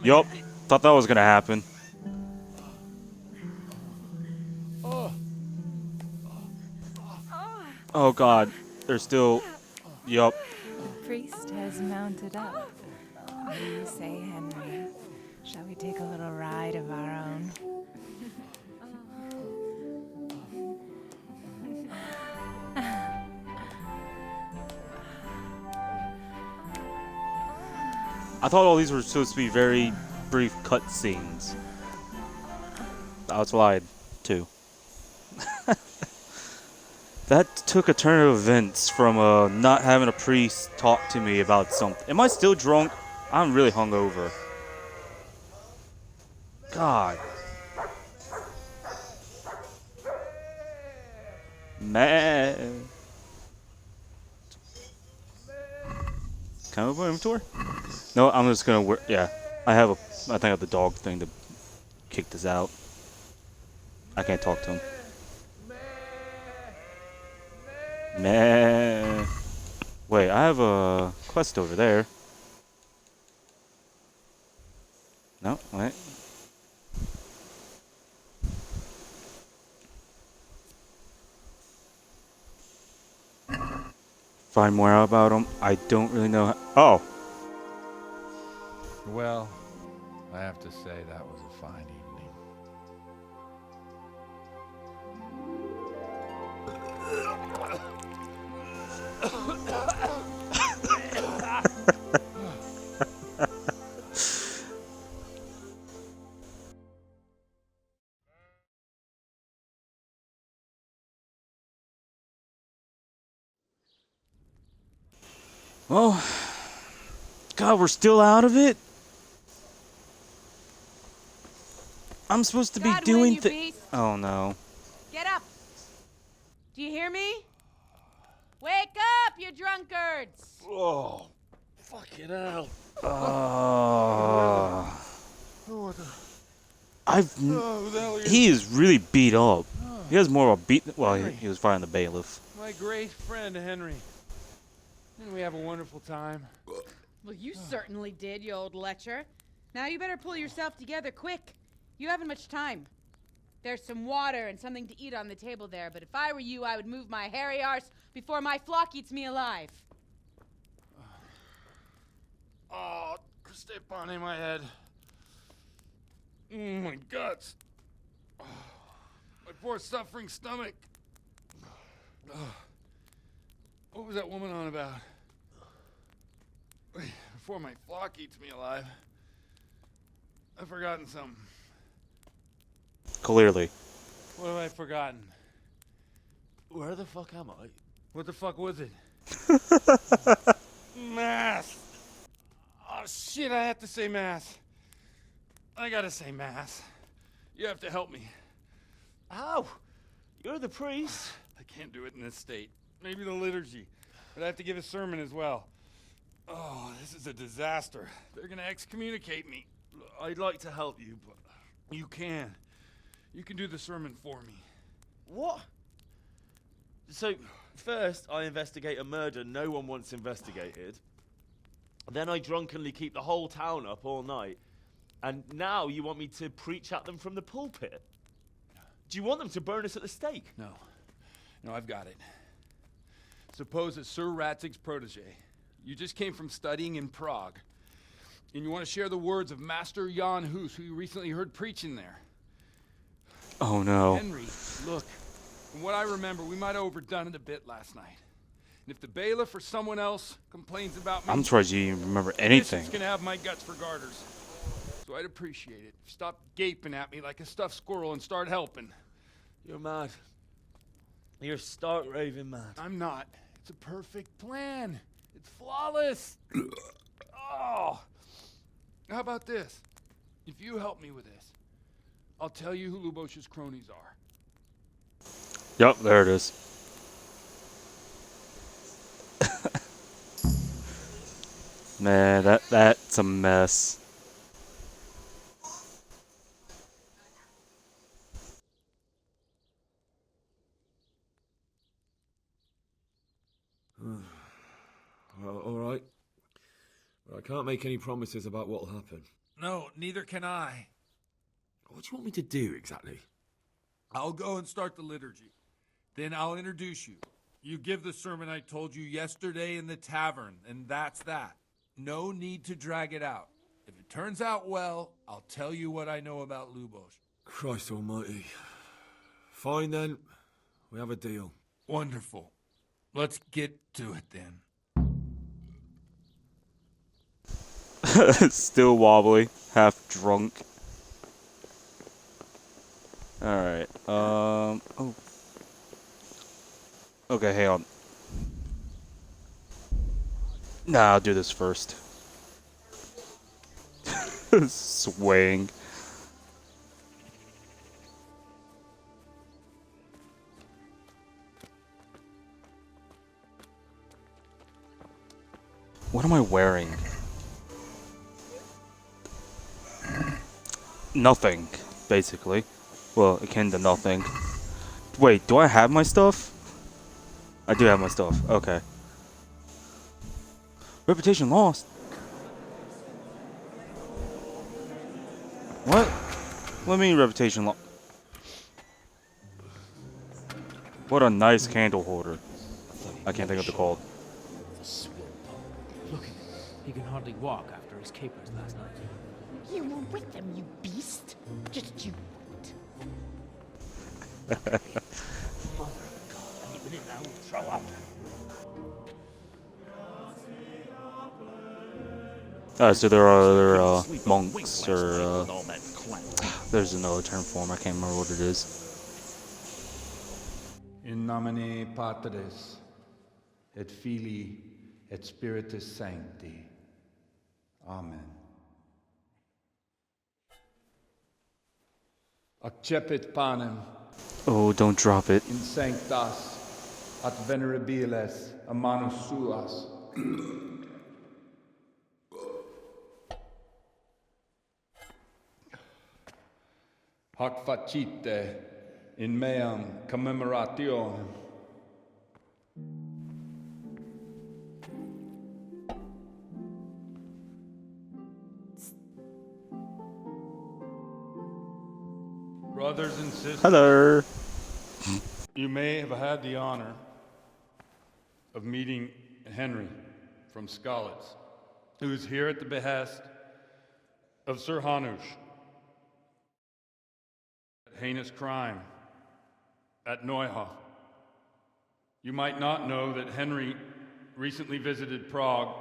Yup, thought that was gonna happen. Oh god, they're still... Yup. Priest has mounted up. What do you say, Henry? Shall we take a little ride of our own? I thought all these were supposed to be very brief cutscenes. I was lied to. That took a turn of events from not having a priest talk to me about something. Am I still drunk? I'm really hungover. God. Man. Can I move my inventory? No, I'm just gonna wear. Yeah, I have a. I think I have the dog thing to kick this out. I can't talk to him. Meh. Wait, I have a quest over there. No, wait. Find more out about him. I don't really know. Oh. Well, I have to say that was a fine evening. Oh. God, we're still out of it? I'm supposed to be God, doing win, you beast. Oh no. Get up! Do you hear me? Wake up, you drunkards! Oh, fucking hell. He is really beat up. He has more of a beat. Well, he was fighting the bailiff. My great friend Henry. Didn't we have a wonderful time? Well, you certainly did, you old lecher. Now you better pull yourself together quick. You haven't much time. There's some water and something to eat on the table there, but if I were you, I would move my hairy arse before my flock eats me alive. Oh, step on in my head. My guts. My poor suffering stomach. What was that woman on about? Before my flock eats me alive. I've forgotten something. Clearly. What have I forgotten? Where the fuck am I? What the fuck was it? Mass! Oh shit, I have to say mass. I gotta say mass. You have to help me. How? You're the priest. I can't do it in this state. Maybe the liturgy. But I have to give a sermon as well. Oh, this is a disaster. They're gonna excommunicate me. I'd like to help you, but you can. You can do the sermon for me. What? So, first I investigate a murder no one wants investigated. Then I drunkenly keep the whole town up all night. And now you want me to preach at them from the pulpit? Do you want them to burn us at the stake? No. No, I've got it. Suppose that Sir Ratzig's protege. You just came from studying in Prague. And you want to share the words of Master Jan Hus, who you recently heard preaching there. Oh no. Henry, look. From what I remember, we might have overdone it a bit last night. And if the bailiff or someone else complains about me... I'm surprised you even remember anything. This is gonna have my guts for garters. So I'd appreciate it. Stop gaping at me like a stuffed squirrel and start helping. You're mad. You're stark raving mad. I'm not. It's a perfect plan. It's flawless. Oh. How about this? If you help me with this, I'll tell you who Lubosh's cronies are. Yep, there it is. Man, that's a mess. Well, all right. But I can't make any promises about what'll happen. No, neither can I. What do you want me to do exactly? I'll go and start the liturgy. Then I'll introduce you. You give the sermon I told you yesterday in the tavern, and that's that. No need to drag it out. If it turns out well, I'll tell you what I know about Lubosh. Christ almighty. Fine then. We have a deal. Wonderful. Let's get to it then. Still wobbly, half drunk. Alright, oh. Okay, hang on. Nah, I'll do this first. Swaying. What am I wearing? Nothing, basically. Well, akin to nothing. Wait, do I have my stuff? I do have my stuff. Okay. Reputation lost. What? What do you mean reputation lost? What a nice candle holder. I can't think of the call. Look at him. He can hardly walk after his capers last night. You were with them, you beast. Just you wait. Mother of God, even in that will throw up. So there are other monks, or there's another term for them. I can't remember what it is. In nomine Patris, et Filii, et Spiritus Sancti. Amen. Accepit panem. Oh, don't drop it. In sanctas, at venerabiles, a manus suas. Hac facite in meam commemorationem. Brothers and sisters, Hello. You may have had the honor of meeting Henry from Skalitz, who is here at the behest of Sir Hanush. Heinous crime at Neuhof. You might not know that Henry recently visited Prague,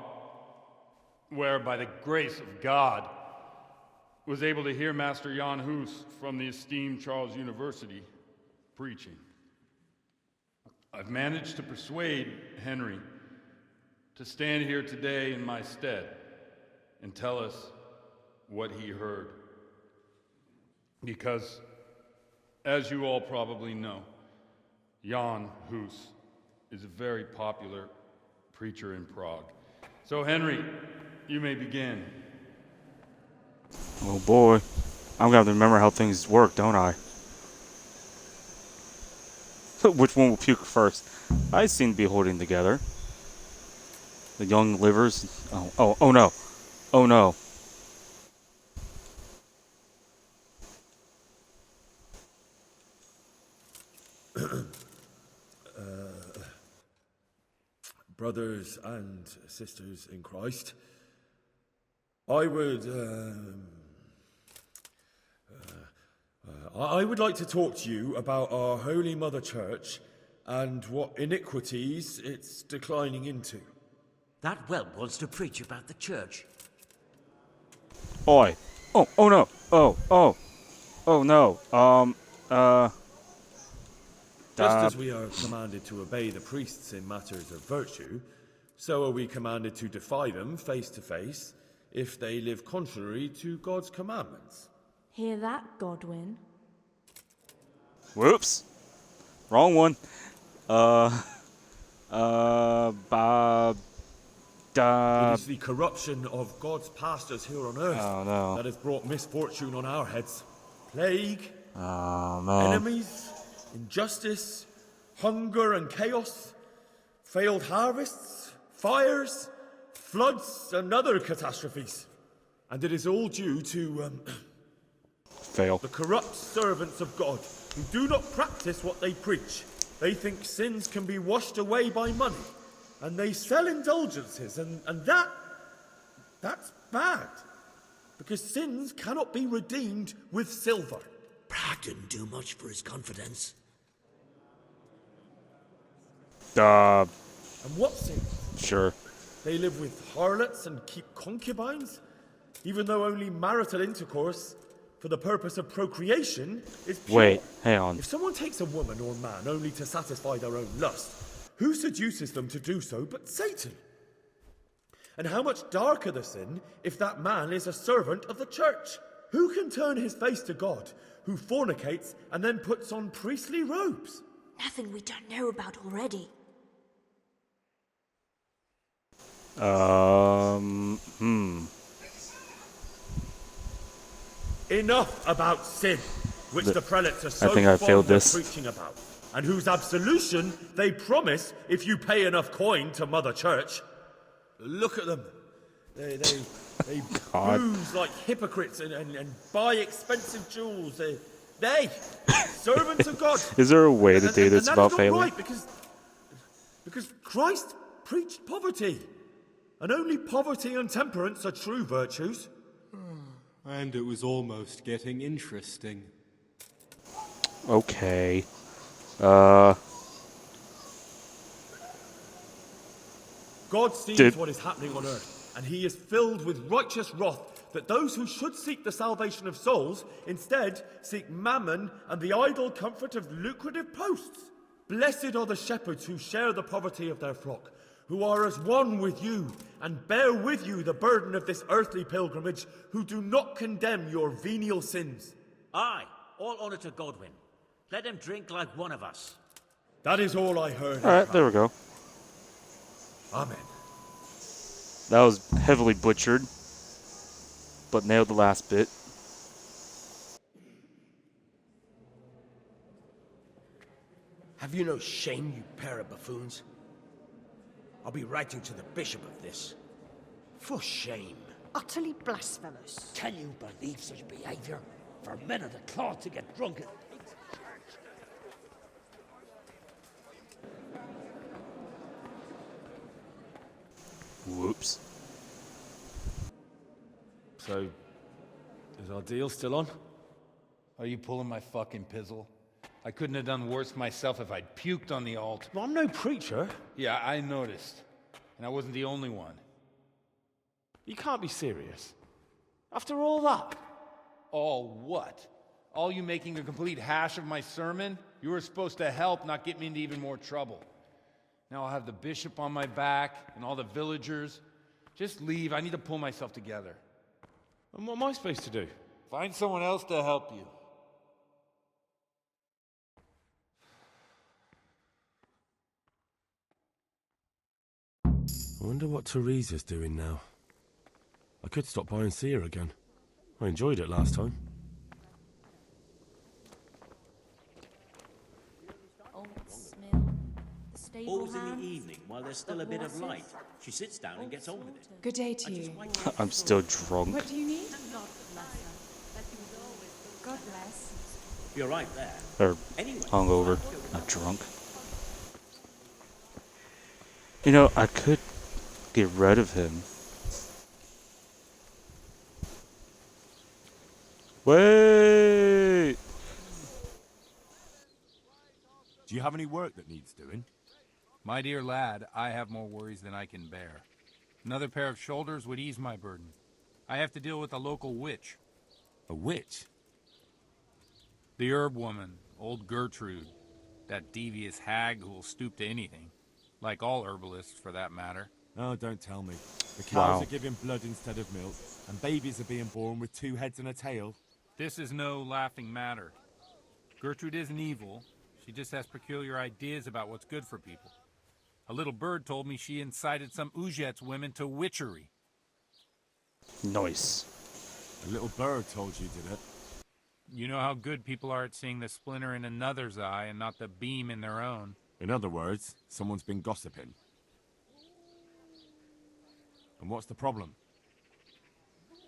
where, by the grace of God, was able to hear Master Jan Hus from the esteemed Charles University preaching. I've managed to persuade Henry to stand here today in my stead and tell us what he heard. Because, as you all probably know, Jan Hus is a very popular preacher in Prague. So, Henry, you may begin. Oh boy. I'm gonna have to remember how things work, don't I? Which one will puke first? I seem to be holding together. The young livers. Oh no. Oh no. Brothers and sisters in Christ, I would like to talk to you about our Holy Mother Church and what iniquities it's declining into. That whelp wants to preach about the church. Oi. Oh no. Oh no. Just as we are commanded to obey the priests in matters of virtue, so are we commanded to defy them face to face if they live contrary to God's commandments. Hear that, Godwin? Whoops. Wrong one. It is the corruption of God's pastors here on earth that has brought misfortune on our heads. Plague, enemies, injustice, hunger and chaos, failed harvests, fires, floods and other catastrophes. And it is all due to fail. The corrupt servants of God who do not practice what they preach. They think sins can be washed away by money, and they sell indulgences, and that's bad, because sins cannot be redeemed with silver. Prague didn't do much for his confidence. And what sins? Sure. They live with harlots and keep concubines, even though only marital intercourse for the purpose of procreation is pure. Wait, hang on. If someone takes a woman or man only to satisfy their own lust, who seduces them to do so but Satan? And how much darker the sin if that man is a servant of the church? Who can turn his face to God, who fornicates and then puts on priestly robes? Nothing we don't know about already. Enough about sin, which the prelates are so I think I failed fond of this. preaching about, and whose absolution they promise if you pay enough coin to Mother Church. Look at them. They God. booze like hypocrites and buy expensive jewels. They servants of God. Is there a way to do And this that about is not failing? right, because Christ preached poverty, and only poverty and temperance are true virtues. And it was almost getting interesting. Okay. God sees Dude. what is happening on earth, and he is filled with righteous wrath that those who should seek the salvation of souls instead seek mammon and the idle comfort of lucrative posts. Blessed are the shepherds who share the poverty of their flock, who are as one with you and bear with you the burden of this earthly pilgrimage, who do not condemn your venial sins. Aye, all honour to Godwin. Let him drink like one of us. That is all I heard. Alright, there we go. Amen. That was heavily butchered, but nailed the last bit. Have you no shame, you pair of buffoons? I'll be writing to the bishop of this. For shame. Utterly blasphemous. Can you believe such behaviour? For men of the cloth to get drunk at... Whoops. So, is our deal still on? Are you pulling my fucking pizzle? I couldn't have done worse myself if I'd puked on the altar. Well, I'm no preacher. Yeah, I noticed. And I wasn't the only one. You can't be serious. After all that? All what? All you making a complete hash of my sermon? You were supposed to help, not get me into even more trouble. Now I'll have the bishop on my back and all the villagers. Just leave. I need to pull myself together. And what am I supposed to do? Find someone else to help you. I wonder what Teresa's doing now. I could stop by and see her again. I enjoyed it last time. Always in the evening, while there's still a bit of light. She sits down and gets on with it. Good day to you. I'm still drunk. What do you need? God bless her. God bless. You're right there. Or hungover, not drunk. You know, I could get rid of him. Wait! Do you have any work that needs doing? My dear lad, I have more worries than I can bear. Another pair of shoulders would ease my burden. I have to deal with a local witch. A witch? The herb woman, old Gertrude. That devious hag who will stoop to anything. Like all herbalists, for that matter. Oh, don't tell me. The cows Wow. are giving blood instead of milk, and babies are being born with 2 heads and a tail. This is no laughing matter. Gertrude isn't evil. She just has peculiar ideas about what's good for people. A little bird told me she incited some Ujet's women to witchery. Nice. A little bird told you, did it? You know how good people are at seeing the splinter in another's eye and not the beam in their own. In other words, someone's been gossiping. And what's the problem?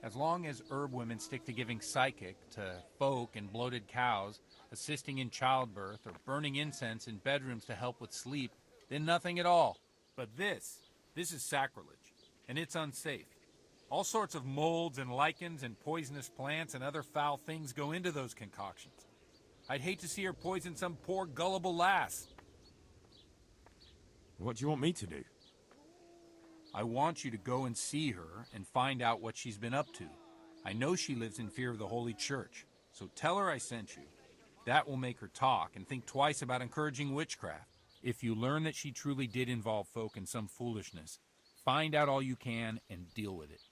As long as herb women stick to giving psychic to folk and bloated cows, assisting in childbirth, or burning incense in bedrooms to help with sleep, then nothing at all. But this is sacrilege, and it's unsafe. All sorts of molds and lichens and poisonous plants and other foul things go into those concoctions. I'd hate to see her poison some poor gullible lass. What do you want me to do? I want you to go and see her and find out what she's been up to. I know she lives in fear of the Holy Church, so tell her I sent you. That will make her talk and think twice about encouraging witchcraft. If you learn that she truly did involve folk in some foolishness, find out all you can and deal with it.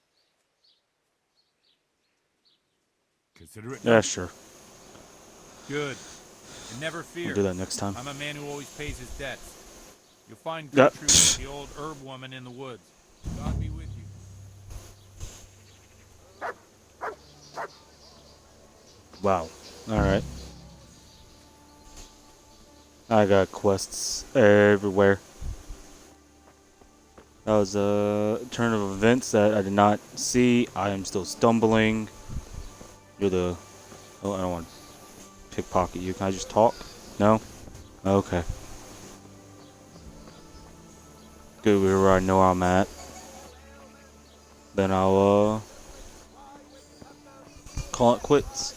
Consider it. Yeah, sure. Good. And never fear. We'll do that next time. I'm a man who always pays his debts. You'll find Yep. Gertrude, the old herb woman in the woods. God be with you. Wow. Alright. I got quests everywhere. That was a turn of events that I did not see. I am still stumbling. You're the... Oh, I don't want to pickpocket you. Can I just talk? No? Okay. Good, where I know I'm at. Then I'll, call it quits.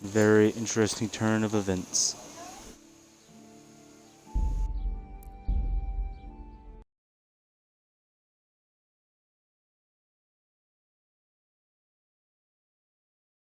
Very interesting turn of events.